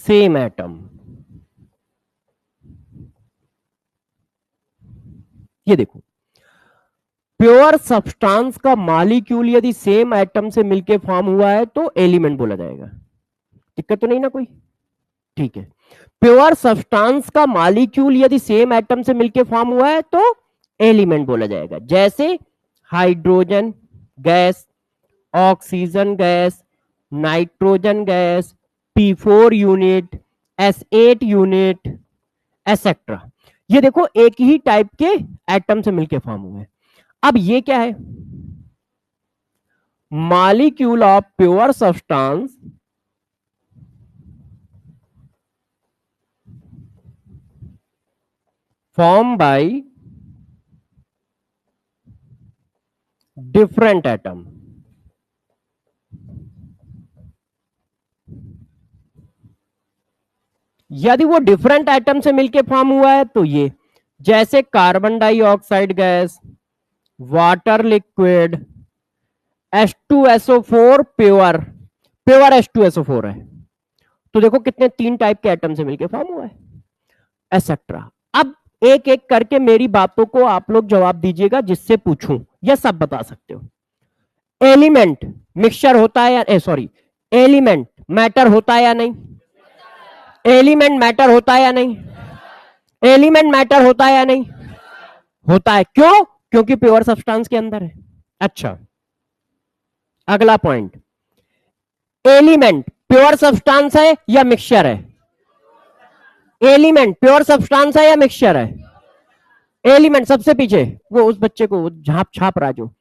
same atom. ये देखो, प्योर सब्सटेंस का मॉलिक्यूल यदि सेम एटम से मिलके फॉर्म हुआ है तो एलिमेंट बोला जाएगा। दिक्कत तो नहीं ना कोई? ठीक है, प्योर सब्सटेंस का मॉलिक्यूल यदि सेम एटम से मिलके फॉर्म हुआ है तो एलिमेंट बोला जाएगा। जैसे hydrogen gas, oxygen gas, nitrogen gas, P4 unit, S8 unit, etcetera. ये देखो एक ही टाइप के एटम से मिलके फॉर्म हुए। अब ये क्या है? Molecule of pure substance form by different atom. यदि वो डिफरेंट एटम से मिलके फॉर्म हुआ है तो ये, जैसे carbon dioxide gas, water liquid, H2SO4 pure, pure H2SO4 है। तो देखो कितने तीन टाइप के एटम से मिलके फॉर्म हुआ है, एसेट्रा। अब एक एक करके मेरी बातों को आप लोग जवाब दीजिएगा, जिससे पूछूं या सब बता सकते हो। एलिमेंट मिक्सचर होता है या सॉरी, एलिमेंट मैटर होता है या नहीं? एलिमेंट मैटर होता है या नहीं? एलिमेंट मैटर होता है या नहीं? होता है। क्यों? क्योंकि प्योर सब्सटेंस के अंदर है। अच्छा, अगला पॉइंट, एलिमेंट प्योर सब्सटेंस है या मिक्सचर है? एलिमेंट प्योर सब्सटेंस है या मिक्सचर है? एलिमेंट, सबसे पीछे वो उस बच्चे को झाप छाप रहा जो,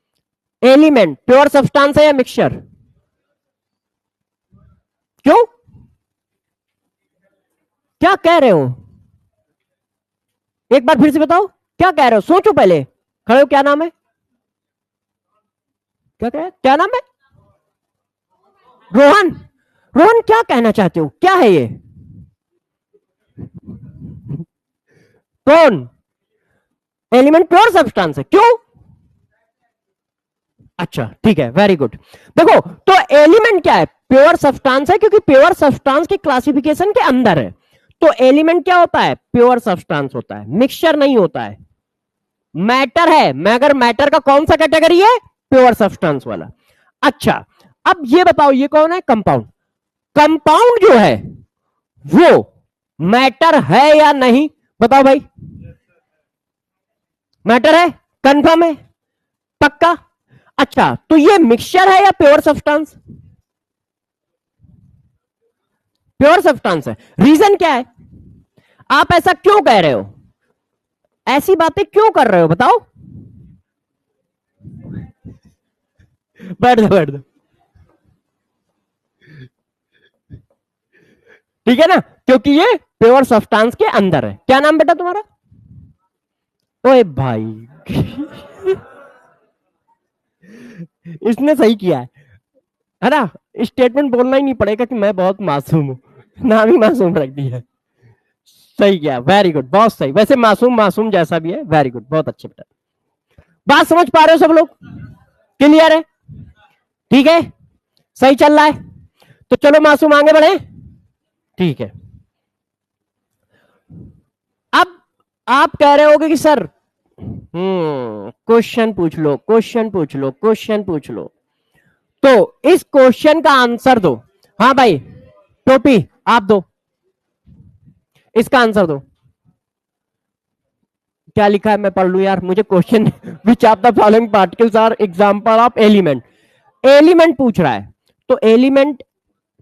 एलिमेंट प्योर सब्सटेंस है या मिक्सचर? क्यों? क्या कह रहे हो? एक बार फिर से बताओ, क्या कह रहे हो? सोचो पहले, खड़े हो। क्या नाम है? क्या कह, क्या नाम है? रोहन। रोहन, क्या कहना चाहते हो? क्या है ये? कौन? एलिमेंट प्योर सब्सटेंस है। क्यों? अच्छा ठीक है, वेरी गुड। देखो, तो एलिमेंट क्या है? प्योर सब्सटेंस है, क्योंकि प्योर सब्सटेंस के क्लासिफिकेशन के अंदर है। तो एलिमेंट क्या होता है? प्योर सब्सटेंस होता है, मिक्सचर नहीं होता है। मैटर है, मगर मैटर का कौन सा कैटेगरी है? प्योर सब्सटेंस वाला। अच्छा, अब ये बताओ, ये कौन है? कंपाउंड। कंपाउंड जो है वो मैटर है या नहीं? बताओ भाई। मैटर है, कंफर्म है, पक्का? अच्छा, तो ये मिक्सचर है या प्योर सब्सटेंस? प्योर सब्सटेंस है। रीजन क्या है? आप ऐसा क्यों कह रहे हो? ऐसी बातें क्यों कर रहे हो? बताओ। बैठ दो, बैठ दो। ठीक है ना, क्योंकि ये प्योर सब्सटेंस के अंदर है। क्या नाम बेटा तुम्हारा? ओए भाई इसने सही किया है ना? स्टेटमेंट बोलना ही नहीं पड़ेगा कि मैं बहुत मासूम हूं, नाम ही मासूम रख दिया। सही किया, वेरी गुड, बहुत सही। वैसे मासूम मासूम जैसा भी है, वेरी गुड, बहुत अच्छे बेटा। बात समझ पा रहे हो सब लोग? क्लियर है? ठीक है, सही चल रहा है। तो चलो मासूम आगे बढ़े। ठीक है, अब आप कह रहे होगे कि सर क्वेश्चन पूछ लो, क्वेश्चन पूछ लो, क्वेश्चन पूछ लो। तो इस क्वेश्चन का आंसर दो। हाँ भाई, टोपी आप दो, इसका आंसर दो। क्या लिखा है? मैं पढ़ लू यार, मुझे question which of the following particles are example of element. Element पूछ रहा है, तो एलिमेंट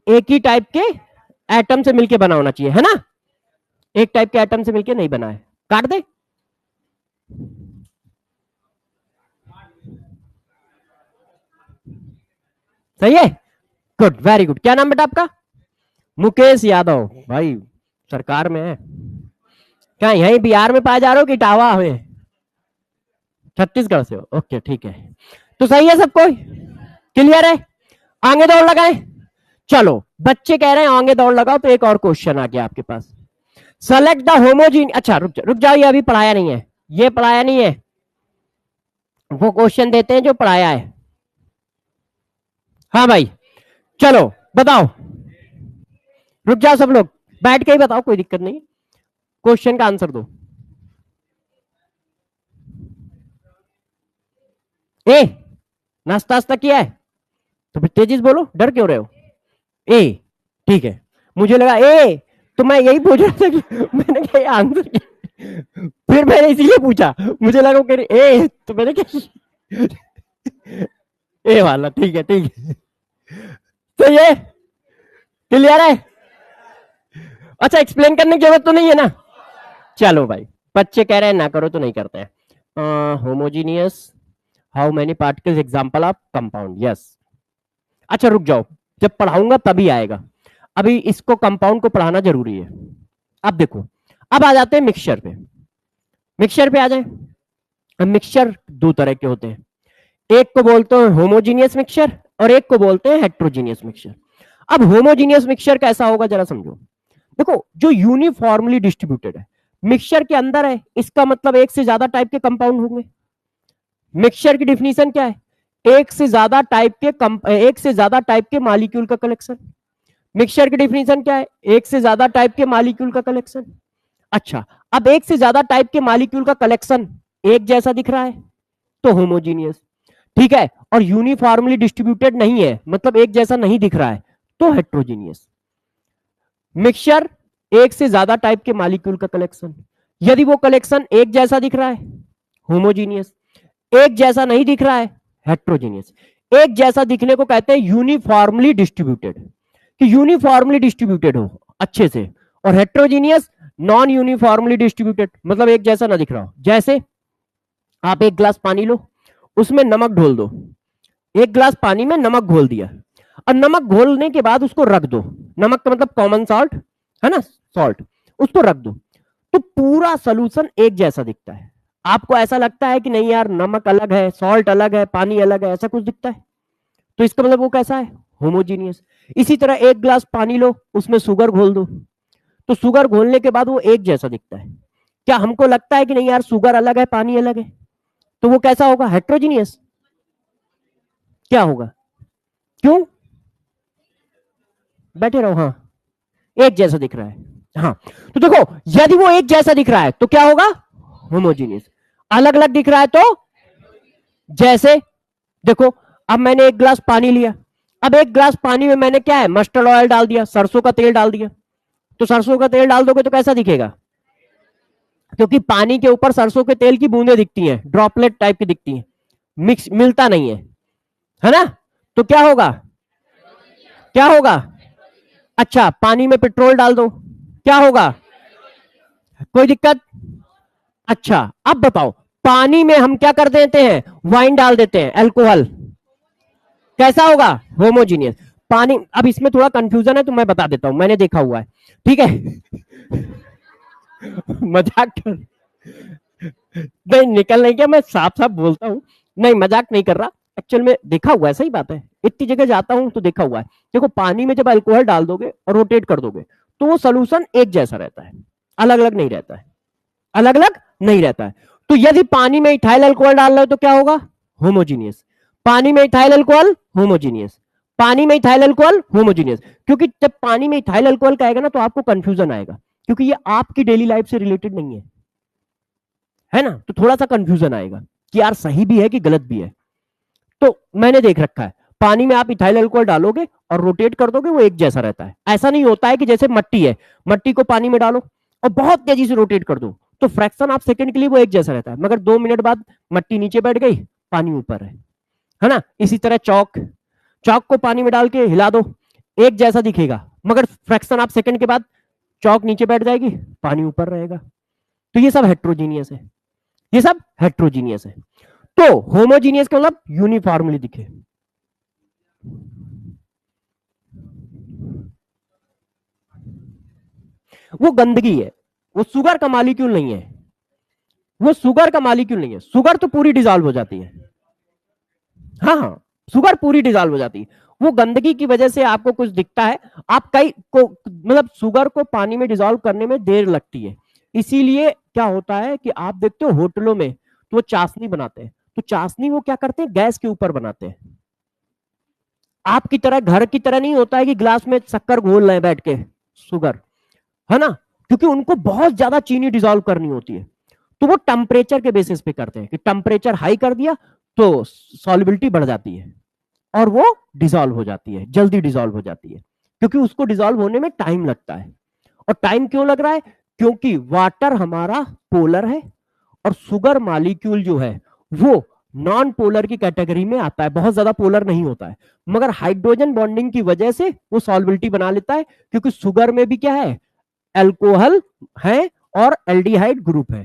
एक ही टाइप के एटम से मिलके बना होना चाहिए, है ना? एक टाइप के एटम से मिलके नहीं बना है। काट दे। सही है, गुड, वेरी गुड। क्या नाम बेटा आपका? मुकेश यादव। भाई सरकार में है क्या? यहीं बिहार में पाए जा रहे हो कि इटावा में? छत्तीसगढ़ से हो? ओके ठीक है, तो सही है सब कोई? क्लियर है? आगे दौड़ लगाए। चलो, बच्चे कह रहे हैं आगे दौड़ लगाओ, तो एक और क्वेश्चन आ गया आपके पास। सेलेक्ट द होमोजीन, अच्छा रुक जाओ, ये अभी पढ़ाया नहीं है, ये पढ़ाया नहीं है। वो क्वेश्चन देते हैं जो पढ़ाया है। हाँ भाई, चलो बताओ। रुक जाओ सब लोग, बैठ के ही बताओ, कोई दिक्कत नहीं। क्वेश्चन का आंसर दो। ए, नाश्ता वास्ता किया है? तो फिर तेजी से बोलो, डर क्यों रहे हो? ए, ठीक है। मुझे लगा ए, तो मैं यही पूछ रहा था कि मैंने क्या आंसर किया, फिर मैंने इसीलिए पूछा, मुझे लगा कह रही ए, तो मैंने क्या ए वाला, ठीक है ठीक है। तो ये क्लियर है? अच्छा, एक्सप्लेन करने की जरूरत तो नहीं है ना? चलो भाई, बच्चे कह रहे हैं ना करो तो नहीं करते हैं। Homogeneous, how many particles, example of compound, yes. अच्छा रुक जाओ, जब पढ़ाऊंगा तभी आएगा, अभी इसको कंपाउंड को पढ़ाना जरूरी है। अब देखो, अब आ जाते हैं मिक्सचर पे। मिक्सचर पे आ जाए। मिक्सचर दो तरह के होते हैं, एक को बोलते हैं होमोजीनियस मिक्सचर और एक को बोलते हैं हेट्रोजीनियस मिक्सचर। अब होमोजीनियस मिक्सचर कैसा होगा जरा समझो। देखो, जो यूनिफॉर्मली डिस्ट्रीब्यूटेड है, मिक्सचर के अंदर है, इसका मतलब एक से ज्यादा टाइप के कंपाउंड होंगे। मिक्सचर की डिफिनीशन क्या है? एक से ज्यादा टाइप के एक से ज्यादा टाइप के मॉलिक्यूल का कलेक्शन। मिक्सचर की डिफिनीशन क्या है? एक से ज्यादा टाइप के मॉलिक्यूल का कलेक्शन। अच्छा, अब एक से ज्यादा टाइप के मॉलिक्यूल का कलेक्शन एक जैसा दिख रहा है तो होमोजीनियस, ठीक है, और यूनिफॉर्मली डिस्ट्रीब्यूटेड नहीं है, मतलब एक जैसा नहीं दिख रहा है, तो हेट्रोजीनियस। मिक्सचर, एक से ज्यादा टाइप के मॉलिक्यूल का कलेक्शन, यदि वो कलेक्शन एक जैसा दिख रहा है होमोजीनियस, एक जैसा नहीं दिख रहा है हेट्रोजीनियस। एक जैसा दिखने को कहते हैं यूनिफॉर्मली डिस्ट्रीब्यूटेड, कि यूनिफॉर्मली डिस्ट्रीब्यूटेड हो अच्छे से, और हेट्रोजीनियस नॉन यूनिफॉर्मली डिस्ट्रीब्यूटेड, मतलब एक जैसा ना दिख रहा हो। जैसे आप एक गिलास पानी लो, उसमें नमक घोल दो, एक गिलास पानी में नमक घोल दिया, और नमक घोलने के बाद उसको रख दो, नमक का मतलब कॉमन सॉल्ट है ना, सॉल्ट, उसको रख दो, तो पूरा सोल्यूशन एक जैसा दिखता है। आपको ऐसा लगता है कि नहीं यार, नमक अलग है, सॉल्ट अलग है, पानी अलग है, ऐसा कुछ दिखता है? तो इसका मतलब वो कैसा है? होमोजीनियस। इसी तरह एक गिलास पानी लो, उसमें शुगर घोल दो, तो शुगर घोलने के बाद वो एक जैसा दिखता है। क्या हमको लगता है कि नहीं यार, शुगर अलग है, पानी अलग है? तो वो कैसा होगा? हेट्रोजीनियस। क्या होगा? क्यों? बैठे रहो, हाँ, एक जैसा दिख रहा है। हाँ, तो देखो, यदि वो एक जैसा दिख रहा है तो क्या होगा? होमोजीनियस। अलग अलग दिख रहा है तो, जैसे देखो, अब मैंने एक गिलास पानी लिया, अब एक गिलास पानी में मैंने क्या है, मस्टर्ड ऑयल डाल दिया, सरसों का तेल डाल दिया, तो सरसों का तेल डाल दोगे तो कैसा दिखेगा? क्योंकि पानी के ऊपर सरसों के तेल की बूंदें दिखती हैं, ड्रॉपलेट टाइप की दिखती हैं, मिक्स मिलता नहीं है ना? तो क्या होगा? क्या होगा? अच्छा, पानी में पेट्रोल डाल दो, क्या होगा? कोई दिक्कत? अच्छा, अब बताओ, पानी में हम क्या कर देते हैं? वाइन डाल देते हैं, अल्कोहल, कैसा होगा? होमोजीनियस। पानी, अब इसमें थोड़ा कंफ्यूजन है तो मैं बता देता हूं, मैंने देखा हुआ है, ठीक है। मजाक कर, नहीं निकल नहीं गया, मैं साफ साफ बोलता हूँ, नहीं मजाक नहीं कर रहा, एक्चुअल में देखा हुआ है, सही बात है, इतनी जगह जाता हूं तो देखा हुआ है। देखो, पानी में जब अल्कोहल डाल दोगे और रोटेट कर दोगे तो वो सोल्यूशन एक जैसा रहता है, अलग अलग नहीं रहता है, अलग अलग नहीं रहता है। तो यदि पानी में इथाइल अल्कोहल डाल रहे हो तो क्या होगा? होमोजीनियस। पानी में इथाइल अल्कोहल, होमोजीनियस। पानी में इथाइल अल्कोहल, होमोजीनियस। क्योंकि जब पानी में इथाइल अल्कोहल का आएगा ना तो आपको कंफ्यूजन आएगा, क्योंकि ये आपकी डेली लाइफ से रिलेटेड नहीं है ना, तो थोड़ा सा कंफ्यूजन आएगा कि यार सही भी है कि गलत भी है। तो मैंने देख रखा है, पानी में आप इथाइल अल्कोहल डालोगे और रोटेट कर दोगे, वो एक जैसा रहता है। ऐसा नहीं होता है कि जैसे मट्टी है, मट्टी को पानी में डालो और बहुत तेजी से रोटेट कर दो, तो फ्रैक्शन ऑफ सेकंड के लिए वो एक जैसा रहता है, मगर 2 मिनट बाद मट्टी नीचे बैठ गई, पानी ऊपर है ना? इसी तरह चौक, चौक को पानी में डाल के हिला दो, एक जैसा दिखेगा, मगर फ्रैक्शन ऑफ सेकंड के बाद चौक नीचे बैठ जाएगी, पानी ऊपर रहेगा। तो ये सब हेट्रोजीनियस है, ये सब हेट्रोजीनियस है। तो होमोजीनियस का मतलब यूनिफॉर्मली दिखे। वो गंदगी है, वो शुगर का मॉलिक्यूल नहीं है, वो शुगर का मॉलिक्यूल नहीं है, शुगर तो पूरी डिजॉल्व हो जाती है, हाँ हाँ, शुगर पूरी डिजॉल्व हो जाती है, वो गंदगी की वजह से आपको कुछ दिखता है। आप कई को मतलब शुगर को पानी में डिजॉल्व करने में देर लगती है, इसीलिए क्या होता है कि आप देखते हो होटलों में तो वो चाशनी बनाते हैं, तो चाशनी वो क्या करते हैं, गैस के ऊपर बनाते हैं। आपकी तरह घर की तरह नहीं होता है कि गिलास में शक्कर घोल रहे हैं बैठ के, शुगर, है ना, क्योंकि उनको बहुत ज्यादा चीनी डिजॉल्व करनी होती है, तो वो टेम्परेचर के बेसिस पे करते हैं कि टेम्परेचर हाई कर दिया तो सॉल्युबिलिटी बढ़ जाती है और वो डिसॉल्व हो जाती है, जल्दी डिसॉल्व हो जाती है, क्योंकि उसको डिसॉल्व होने में टाइम लगता है। और टाइम क्यों लग रहा है? क्योंकि वाटर हमारा पोलर है और शुगर मॉलिक्यूल जो है वो नॉन पोलर की कैटेगरी में आता है, बहुत ज्यादा पोलर नहीं होता है, मगर हाइड्रोजन बॉन्डिंग की वजह से वो सॉल्बिलिटी बना लेता है, क्योंकि शुगर में भी क्या है, अल्कोहल है और एल्डिहाइड ग्रुप है,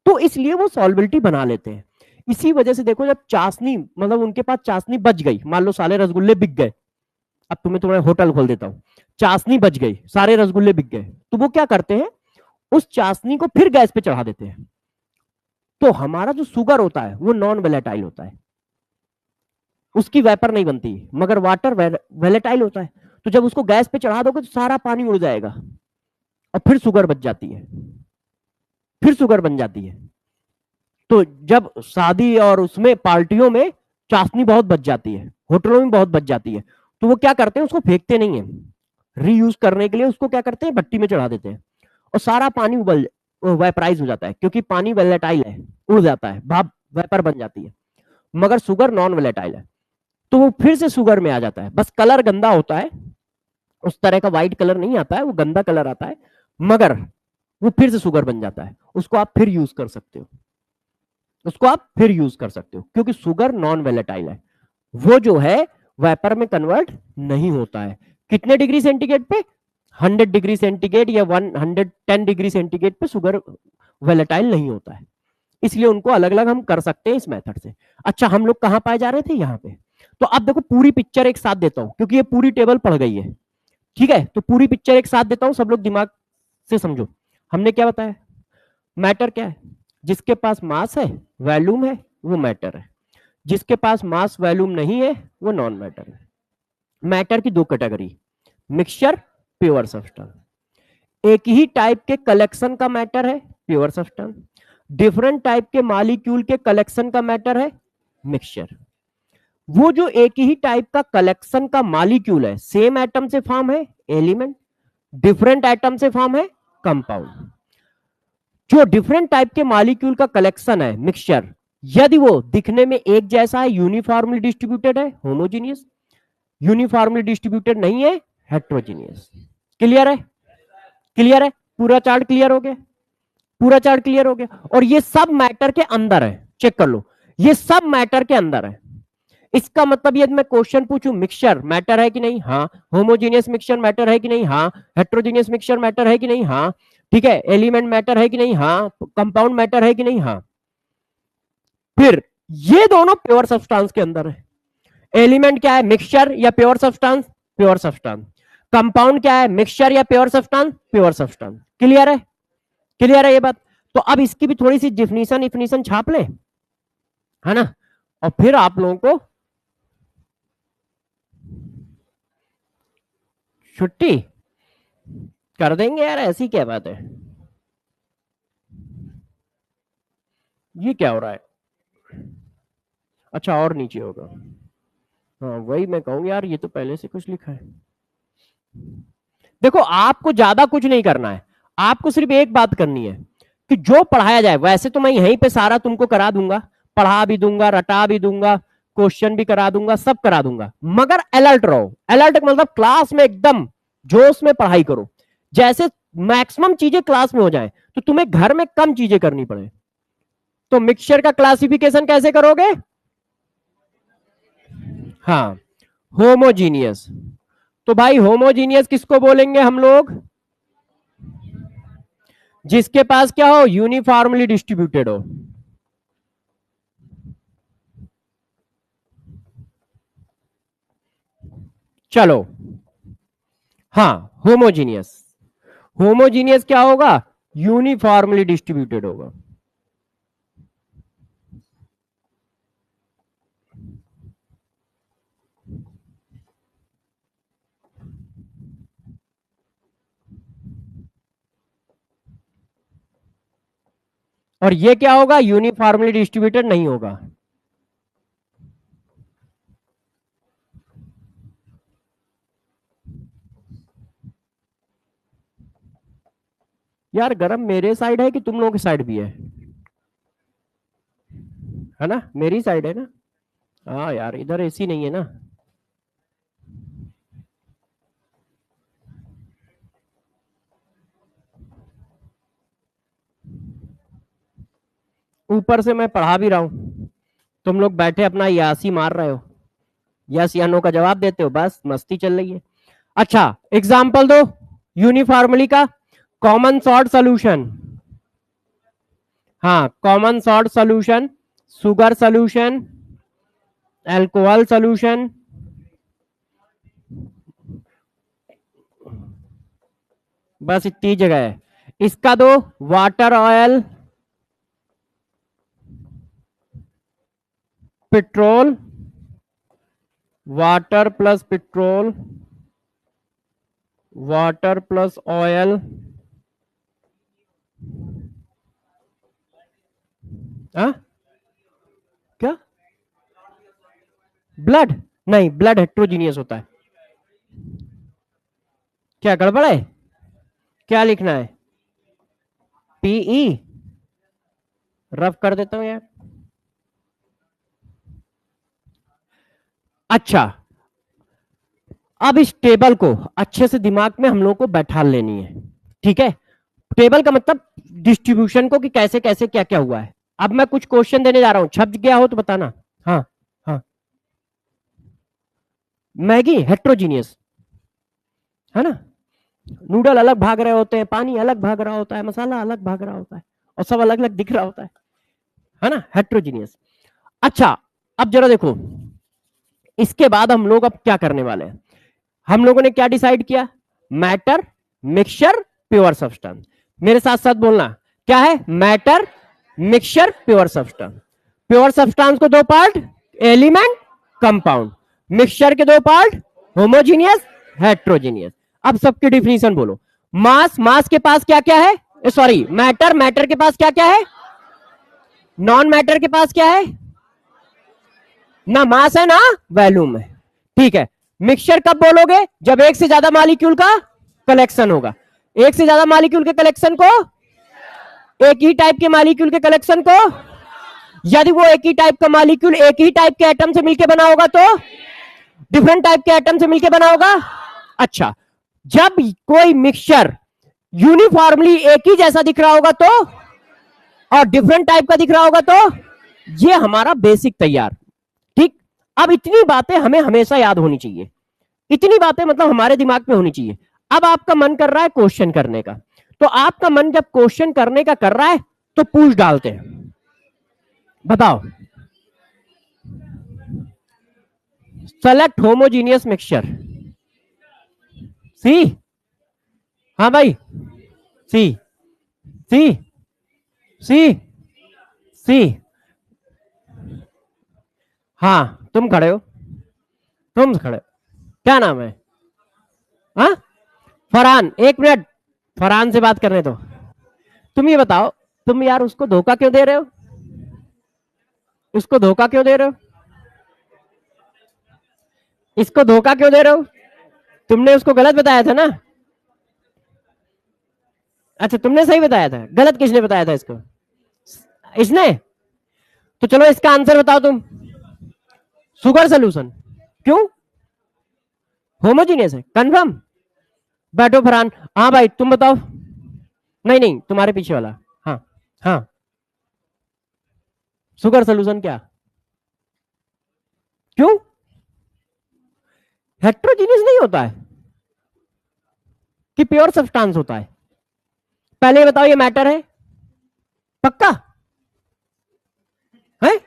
तो इसलिए वो सॉल्बिलिटी बना लेते हैं। इसी वजह से देखो, जब चाशनी, मतलब उनके पास चाशनी बच गई, मान लो सारे रसगुल्ले बिक गए, अब तुम्हें होटल खोल देता हूं, चाशनी बच गई, सारे रसगुल्ले बिक गए, तो वो क्या करते हैं, उस चाशनी को फिर गैस पे चढ़ा देते हैं। तो हमारा जो शुगर होता है वो नॉन वेलेटाइल होता है, उसकी वेपर नहीं बनती, मगर वाटर वेलेटाइल होता है। तो जब उसको गैस पे चढ़ा दोगे तो सारा पानी उड़ जाएगा और फिर शुगर बच जाती है, फिर शुगर बन जाती है। तो जब शादी और उसमें पार्टियों में चाशनी बहुत बच जाती है, होटलों में बहुत बच जाती है, तो वो क्या करते हैं, उसको फेंकते नहीं है, रीयूज करने के लिए उसको क्या करते हैं, भट्टी में चढ़ा देते हैं और सारा पानी उबल वेपराइज हो जाता है, क्योंकि पानी वेलेटाइल है, उड़ जाता है, भाप वेपर बन जाती है, मगर शुगर नॉन वेलेटाइल है, तो वो फिर से शुगर में आ जाता है, बस कलर गंदा होता है, उस तरह का व्हाइट कलर नहीं आता है, वो गंदा कलर आता है, मगर वो फिर से शुगर बन जाता है, उसको आप फिर यूज कर सकते हो, उसको आप फिर यूज कर सकते हो, क्योंकि शुगर नॉन वेलेटाइल है, वो जो है वेपर में कन्वर्ट नहीं होता है। कितने डिग्री सेंटीग्रेड पे? 100 डिग्री सेंटीग्रेड या 110 डिग्री सेंटीग्रेड पे शुगर वेलेटाइल नहीं होता है, इसलिए उनको अलग अलग हम कर सकते हैं इस मेथड से। अच्छा, हम लोग कहां पाए जा रहे थे, यहाँ पे। तो अब देखो, पूरी पिक्चर एक साथ देता हूं, क्योंकि ये पूरी टेबल पढ़ गई है, ठीक है, तो पूरी पिक्चर एक साथ देता हूं, सब लोग दिमाग से समझो। हमने क्या बताया, मैटर क्या है, जिसके पास मास है, वॉल्यूम है, वो मैटर है, जिसके पास मास वॉल्यूम नहीं है वो नॉन मैटर है। मैटर की दो कैटेगरी, मिक्सचर, प्योर सब्सटेंस। एक ही टाइप के कलेक्शन का मैटर है प्योर सब्सटेंस, डिफरेंट टाइप के मॉलिक्यूल के कलेक्शन का मैटर है मिक्सचर। वो जो एक ही टाइप का कलेक्शन का मॉलिक्यूल है, सेम एटम से फॉर्म है एलिमेंट, डिफरेंट एटम से फॉर्म है कंपाउंड। जो डिफरेंट टाइप के मॉलिक्यूल का कलेक्शन है मिक्सचर, यदि वो दिखने में एक जैसा है, यूनिफॉर्मली डिस्ट्रीब्यूटेड है होमोजीनियस, यूनिफॉर्मली डिस्ट्रीब्यूटेड नहीं है हेट्रोजीनियस। क्लियर है? क्लियर है? पूरा चार्ट क्लियर हो गया? पूरा चार्ट क्लियर हो गया? और ये सब मैटर के अंदर है, चेक कर लो, ये सब मैटर के अंदर है। इसका मतलब यदि मैं क्वेश्चन पूछूं, मिक्सचर मैटर है कि नहीं, हाँ, होमोजीनियस मिक्सचर मैटर है कि नहीं, हाँ, हेट्रोजीनियस मिक्सचर मैटर है कि नहीं, हाँ, ठीक है, एलिमेंट मैटर है कि नहीं, हाँ, कंपाउंड मैटर है कि नहीं, हाँ, फिर ये दोनों प्योर सब्सटेंस के अंदर है। एलिमेंट क्या है, मिक्सचर या pure substance? Pure substance. Compound क्या है, मिक्सचर या pure substance? Pure substance. Clear है? क्लियर है ये बात? तो अब इसकी भी थोड़ी सी डिफिनीशन इफिनीशन छाप ले, है ना, और फिर आप लोगों को छुट्टी कर देंगे यार, ऐसी क्या बात है, ये क्या हो रहा है? अच्छा, और नीचे होगा, हाँ वही मैं कहूँ यार, ये तो पहले से कुछ लिखा है। देखो, आपको ज्यादा कुछ नहीं करना है, आपको सिर्फ एक बात करनी है कि जो पढ़ाया जाए, वैसे तो मैं यहीं पे सारा तुमको करा दूंगा, पढ़ा भी दूंगा, रटा भी दूंगा, क्वेश्चन भी करा दूंगा, सब करा दूंगा, मगर अलर्ट रहो। अलर्ट मतलब क्लास में एकदम जोश में पढ़ाई करो, जैसे मैक्सिमम चीजें क्लास में हो जाए, तो तुम्हें घर में कम चीजें करनी पड़े। तो मिक्सचर का क्लासिफिकेशन कैसे करोगे? हाँ, होमोजीनियस। तो भाई होमोजीनियस किसको बोलेंगे हम लोग? जिसके पास क्या हो, यूनिफॉर्मली डिस्ट्रीब्यूटेड हो। चलो, हाँ, होमोजीनियस। होमोजीनियस क्या होगा, यूनिफॉर्मली डिस्ट्रीब्यूटेड होगा। और ये क्या होगा, यूनिफॉर्मली डिस्ट्रीब्यूटेड नहीं होगा। यार गरम मेरे साइड है कि तुम लोगों की साइड भी है? है ना, मेरी साइड है ना। हाँ यार, इधर एसी नहीं है ना। ऊपर से मैं पढ़ा भी रहा हूं, तुम लोग बैठे अपना यासी मार रहे हो, यस या नो का जवाब देते हो, बस मस्ती चल रही है। अच्छा एग्जाम्पल दो यूनिफॉर्मली का। कॉमन सॉल्ट सोल्यूशन, हाँ common salt solution, sugar solution, alcohol solution, बस इतनी जगह है। इसका दो water oil, petrol, water plus petrol, water plus oil, क्या ब्लड? नहीं, ब्लड हेट्रोजीनियस होता है। क्या गड़बड़ है? क्या लिखना है? पीई रफ कर देता हूं यार। अच्छा, अब इस टेबल को अच्छे से दिमाग में हम लोग को बैठा लेनी है, ठीक है। टेबल का मतलब डिस्ट्रीब्यूशन को कि कैसे कैसे क्या क्या हुआ है। अब मैं कुछ क्वेश्चन देने जा रहा हूं, छप गया हो तो बताना। हाँ हाँ, मैगी हेट्रोजीनियस है ना, नूडल अलग भाग रहे होते हैं, पानी अलग भाग रहा होता है, मसाला अलग भाग रहा होता है, और सब अलग अलग दिख रहा होता है ना, हेट्रोजीनियस। अच्छा अब जरा देखो, इसके बाद हम लोग अब क्या करने वाले हैं। हम लोगों ने क्या डिसाइड किया? Matter, mixture, pure substance. मेरे साथ साथ बोलना, क्या है? Matter, mixture, pure substance. Pure substance को दो पार्ट, एलिमेंट, कंपाउंड। मिक्सचर के दो पार्ट, होमोजीनियस, हेट्रोजीनियस। अब सबकी डिफिनीशन बोलो। मास, मास के पास क्या क्या है? सॉरी, मैटर, मैटर के पास क्या क्या है? नॉन मैटर के पास क्या है? ना मास है ना वॉल्यूम है, ठीक है। मिक्सचर कब बोलोगे? जब एक से ज्यादा मॉलिक्यूल का कलेक्शन होगा। एक से ज्यादा मॉलिक्यूल के कलेक्शन को, एक ही टाइप के मॉलिक्यूल के कलेक्शन को, यदि वो एक ही टाइप का मॉलिक्यूल एक ही टाइप के एटम से मिलकर बना होगा तो डिफरेंट टाइप के एटम से मिलकर बना होगा। अच्छा, जब कोई मिक्सचर यूनिफॉर्मली एक ही जैसा दिख रहा होगा तो, और डिफरेंट टाइप का दिख रहा होगा तो, ये हमारा बेसिक तैयार, ठीक। अब इतनी बातें हमें हमेशा याद होनी चाहिए, इतनी बातें मतलब हमारे दिमाग में होनी चाहिए। अब आपका मन कर रहा है क्वेश्चन करने का, तो आपका मन जब क्वेश्चन करने का कर रहा है तो पूछ डालते हैं, बताओ। सेलेक्ट होमोजीनियस मिक्सचर, सी, हाँ भाई, सी, सी, सी, सी, हाँ तुम खड़े हो, तुम खड़े हो, क्या नाम है? हाँ फरहान, एक मिनट, फरहान से बात करने दो। तुम ये बताओ, तुम यार उसको धोखा क्यों दे रहे हो? उसको धोखा क्यों दे रहे हो? इसको धोखा क्यों दे रहे हो? तुमने उसको गलत बताया था ना? अच्छा तुमने सही बताया था, गलत किसने बताया था इसको? इसने। तो चलो इसका आंसर बताओ तुम। शुगर सोल्यूशन, क्यों? होमोजीनियस है, कंफर्म? बैठो फरहान। हाँ भाई तुम बताओ। नहीं नहीं, तुम्हारे पीछे वाला। हाँ हाँ, शुगर सोल्यूशन क्या, क्यों? हेट्रोजीनियस नहीं होता है कि प्योर सब्सटेंस होता है? पहले ये बताओ, ये मैटर है? पक्का है?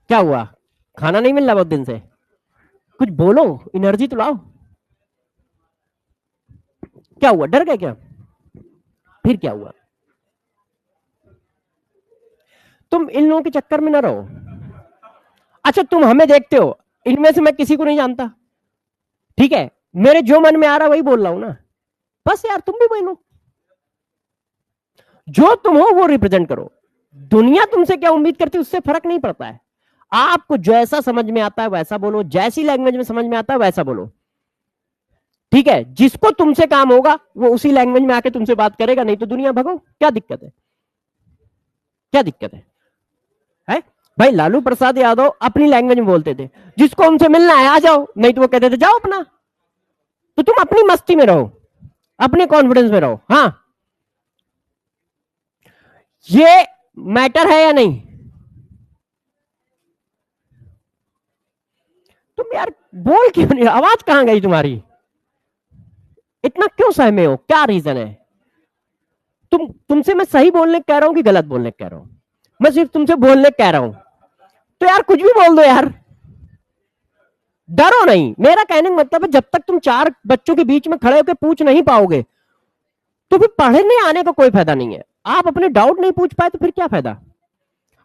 क्या हुआ, खाना नहीं मिल रहा बहुत दिन से? कुछ बोलो, एनर्जी तो लाओ। क्या हुआ, डर गए क्या? फिर क्या हुआ? तुम इन लोगों के चक्कर में ना रहो। अच्छा तुम हमें देखते हो, इनमें से मैं किसी को नहीं जानता, ठीक है। मेरे जो मन में आ रहा वही बोल रहा हूं ना, बस यार तुम भी बोलो, जो तुम हो वो रिप्रेजेंट करो। दुनिया तुमसे क्या उम्मीद करती है उससे फर्क नहीं पड़ता है। आपको जैसा समझ में आता है वैसा बोलो, जैसी लैंग्वेज में समझ में आता है वैसा बोलो, ठीक है, जिसको तुमसे काम होगा वो उसी लैंग्वेज में आके तुमसे बात करेगा, नहीं तो दुनिया भगो, क्या दिक्कत है, क्या दिक्कत है? भाई लालू प्रसाद यादव अपनी लैंग्वेज में बोलते थे, जिसको उनसे मिलना है आ जाओ, नहीं तो वो कहते थे जाओ अपना। तो तुम अपनी मस्ती में रहो, अपने कॉन्फिडेंस में रहो। हाँ, ये मैटर है या नहीं? तुम यार बोल क्यों नहीं, आवाज कहां गई तुम्हारी? इतना क्यों सहमे हो, क्या रीजन है? तुमसे मैं सही बोलने कह रहा हूं कि गलत बोलने कह रहा हूं? मैं सिर्फ तुमसे बोलने कह रहा हूं, तो यार कुछ भी बोल दो यार, डरो नहीं। मेरा कहने का मतलब है जब तक तुम चार बच्चों के बीच में खड़े होकर पूछ नहीं पाओगे तो फिर पढ़ने आने का कोई फायदा नहीं है। आप अपने डाउट नहीं पूछ पाए तो फिर क्या फायदा?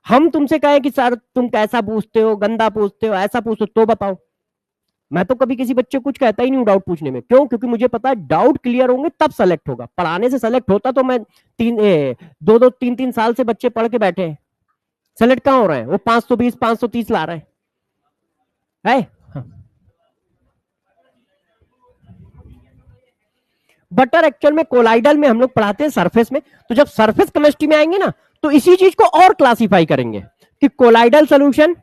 हम तुमसे कहें कि सर तुम कैसा पूछते हो, गंदा पूछते हो, ऐसा पूछते हो, तो बताओ। मैं तो कभी किसी बच्चे को कुछ कहता ही नहीं हूं डाउट पूछने में। क्यों? क्योंकि मुझे पता है डाउट क्लियर होंगे तब सेलेक्ट होगा। पढ़ाने से सेलेक्ट होता तो मैं दो दो तीन तीन साल से बच्चे पढ़ के बैठे हैं, सेलेक्ट कहां हो रहे हैं? वो 520 530 ला रहे हैं है? बटर एक्चुअल में कोलाइडल में हम लोग पढ़ाते हैं सरफेस में, तो जब सरफेस केमिस्ट्री में आएंगे ना तो इसी चीज को और क्लासिफाई करेंगे कि कोलाइडल सोल्यूशन,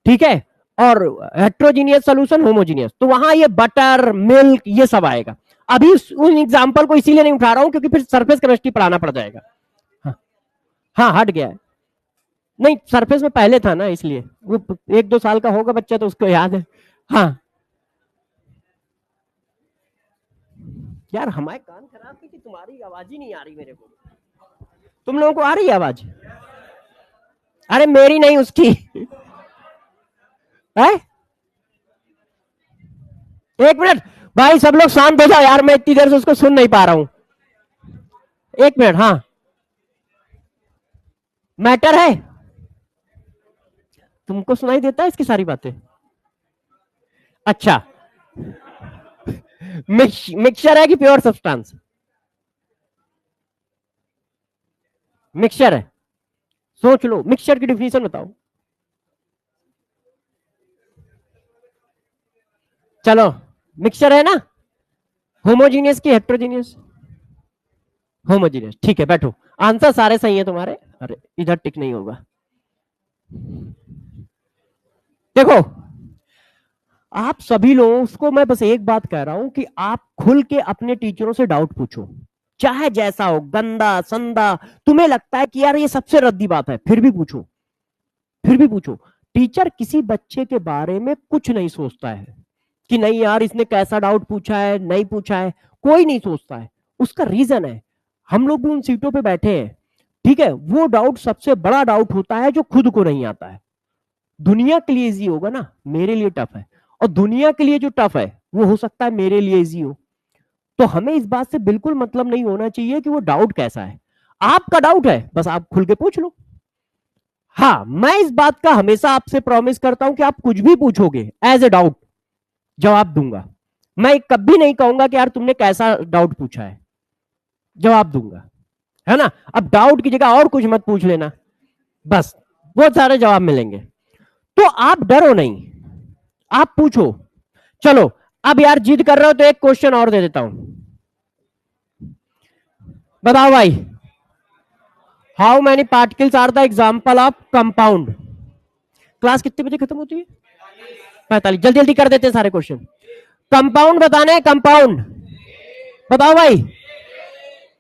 ठीक है, और हेट्रोजीनियस सोल्यूशन, होमोजीनियस, तो वहां ये बटर मिल्क ये सब आएगा। अभी उन एग्जांपल को इसीलिए नहीं उठा रहा हूं क्योंकि फिर सरफेस केमिस्ट्री पढ़ाना पड़ जाएगा। हाँ, हाँ हट गया है। नहीं सरफेस में पहले था ना, इसलिए वो 1-2 साल का होगा बच्चा तो उसको याद है। हाँ यार हमारे कान खराब है कि तुम्हारी आवाज ही नहीं आ रही मेरे को। तुम लोगों को आ रही है आवाज? अरे मेरी नहीं उसकी है? एक मिनट भाई, सब लोग शांत हो जाओ यार, मैं इतनी देर से उसको सुन नहीं पा रहा हूं। एक मिनट। हाँ मैटर है, तुमको सुनाई देता है इसकी सारी बातें? अच्छा मिक्सचर है कि प्योर सब्सटेंस? मिक्सचर है, सोच लो मिक्सचर की डिफिनेशन बताओ। चलो मिक्सचर है ना, होमोजीनियस की हेट्रोजीनियस? होमोजीनियस, ठीक है बैठो। आंसर सारे सही है तुम्हारे। अरे इधर टिक नहीं होगा। देखो आप सभी लोगों को मैं बस एक बात कह रहा हूं कि आप खुल के अपने टीचरों से डाउट पूछो, चाहे जैसा हो, गंदा संदा, तुम्हें लगता है कि यार ये सबसे रद्दी बात है, फिर भी पूछो, फिर भी पूछो। टीचर किसी बच्चे के बारे में कुछ नहीं सोचता है कि नहीं यार इसने कैसा डाउट पूछा है, नहीं पूछा है, कोई नहीं सोचता है। उसका रीजन है, हम लोग भी उन सीटों पे बैठे हैं, ठीक है, वो डाउट सबसे बड़ा डाउट होता है जो खुद को नहीं आता है। दुनिया के लिए इजी होगा ना, मेरे लिए टफ है, और दुनिया के लिए जो टफ है वो हो सकता है मेरे लिए इजी हो। तो हमें इस बात से बिल्कुल मतलब नहीं होना चाहिए कि वो डाउट कैसा है। आपका डाउट है बस आप खुल के पूछ लो। हाँ मैं इस बात का हमेशा आपसे प्रॉमिस करता हूं कि आप कुछ भी पूछोगे एज ए डाउट जवाब दूंगा। मैं कभी नहीं कहूंगा कि यार तुमने कैसा डाउट पूछा है, जवाब दूंगा, है ना? अब डाउट की जगह और कुछ मत पूछ लेना, बस बहुत सारे जवाब मिलेंगे। तो आप डरो नहीं, आप पूछो। चलो अब यार जिद कर रहे हो तो एक क्वेश्चन और दे देता हूं, बताओ भाई, how many particles are the example of compound? Class कितने बजे खत्म होती है? 45। जल्दी जल्दी कर देते हैं सारे क्वेश्चन। कंपाउंड बताना है, कंपाउंड बताओ भाई।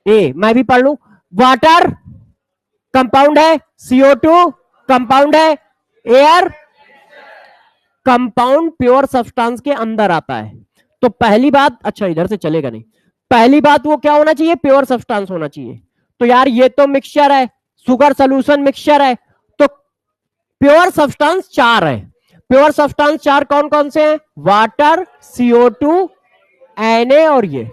ए मैं भी पढ़ लू। वाटर कंपाउंड है, CO2 कंपाउंड है, एयर कंपाउंड प्योर सब्सटेंस के अंदर आता है। तो पहली बात, अच्छा इधर से चलेगा नहीं, पहली बात वो क्या होना चाहिए? प्योर सब्सटेंस होना चाहिए। तो यार ये तो मिक्सचर है, शुगर सोल्यूशन मिक्सचर है, तो प्योर सब्सटेंस 4 है। प्योर सब्सटेंस 4 कौन कौन से हैं? वाटर, CO2, Na और ये।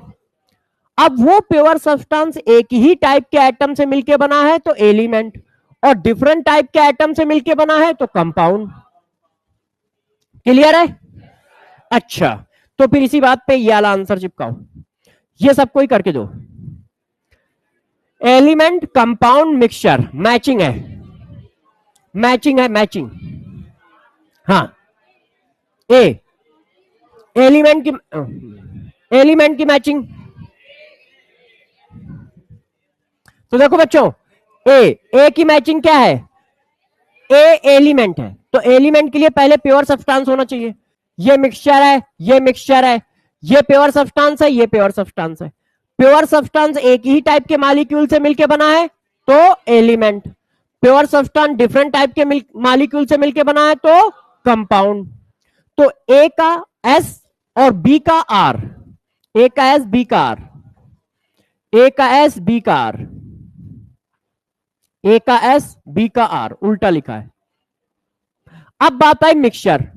अब वो प्योर सब्सटेंस एक ही टाइप के एटम से मिलके बना है तो एलिमेंट, और डिफरेंट टाइप के एटम से मिलके बना है तो कंपाउंड। क्लियर है? अच्छा तो फिर इसी बात पे ये वाला आंसर चिपकाओ, ये सबको ही करके दो। एलिमेंट कंपाउंड मिक्सचर मैचिंग है, मैचिंग है, मैचिंग। हाँ ए एलिमेंट की एलिमेंट की मैचिंग। तो देखो बच्चों, ए की मैचिंग क्या है? ए एलिमेंट है, तो एलिमेंट के लिए पहले प्योर सब्सटेंस होना चाहिए। ये मिक्सचर है, ये मिक्सचर है, ये प्योर सब्सटेंस है, ये प्योर सब्सटेंस है। प्योर सब्सटेंस एक ही टाइप के मॉलिक्यूल से मिलकर बना है तो element, pure substance different type के मॉलिक्यूल से मिलकर बना है तो कंपाउंड। तो ए का एस और बी का आर, ए का एस बी का आर, ए का एस बी का आर, ए का एस बी का आर, उल्टा लिखा है। अब बात आई मिक्सचर,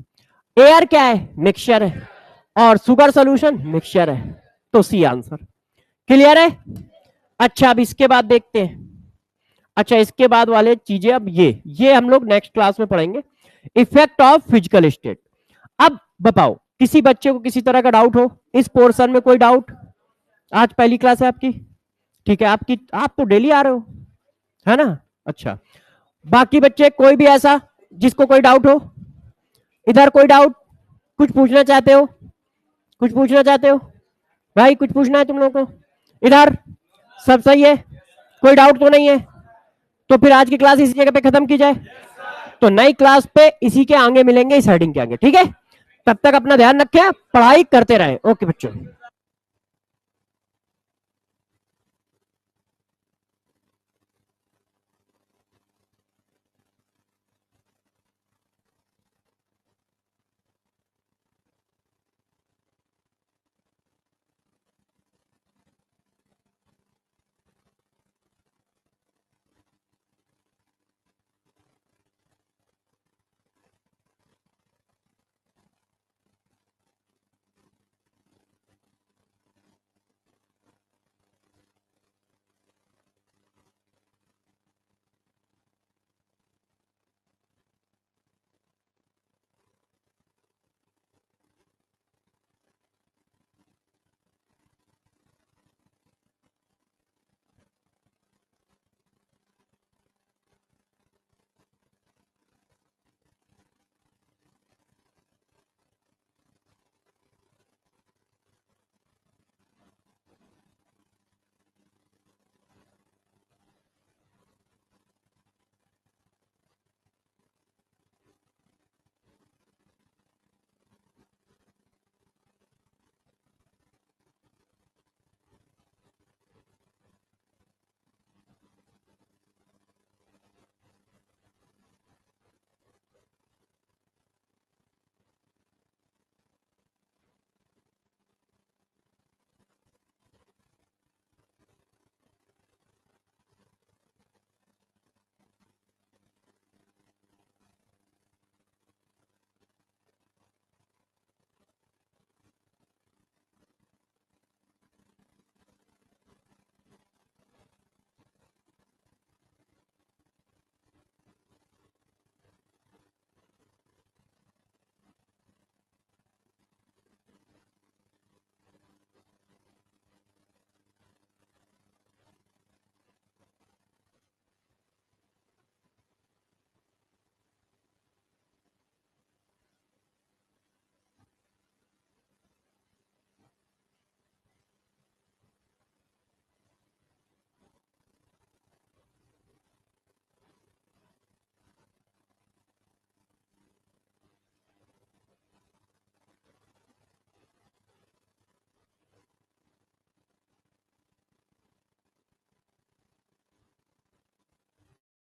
एयर क्या है? मिक्सचर है, और शुगर सॉल्यूशन मिक्सचर है, तो सी आंसर। क्लियर है? अच्छा, अब इसके बाद देखते हैं। अच्छा, इसके बाद वाले चीजें अब ये हम लोग नेक्स्ट क्लास में पढ़ेंगे, इफेक्ट ऑफ फिजिकल स्टेट। अब बताओ, किसी बच्चे को किसी तरह का डाउट हो इस पोर्शन में? कोई डाउट? आज पहली क्लास है आपकी, ठीक है, आप तो डेली आ रहे हो, है ना? अच्छा, बाकी बच्चे कोई भी ऐसा जिसको कोई डाउट हो? इधर कोई डाउट? कुछ पूछना चाहते हो? कुछ पूछना चाहते हो भाई? कुछ पूछना है तुम लोगों को? इधर सब सही है, कोई डाउट तो नहीं है? तो फिर आज की क्लास इसी जगह पे खत्म की जाए। तो नई क्लास पे इसी के आगे मिलेंगे, इस हेडिंग के आगे, ठीक है? तब तक अपना ध्यान रखें, पढ़ाई करते रहें। ओके बच्चों।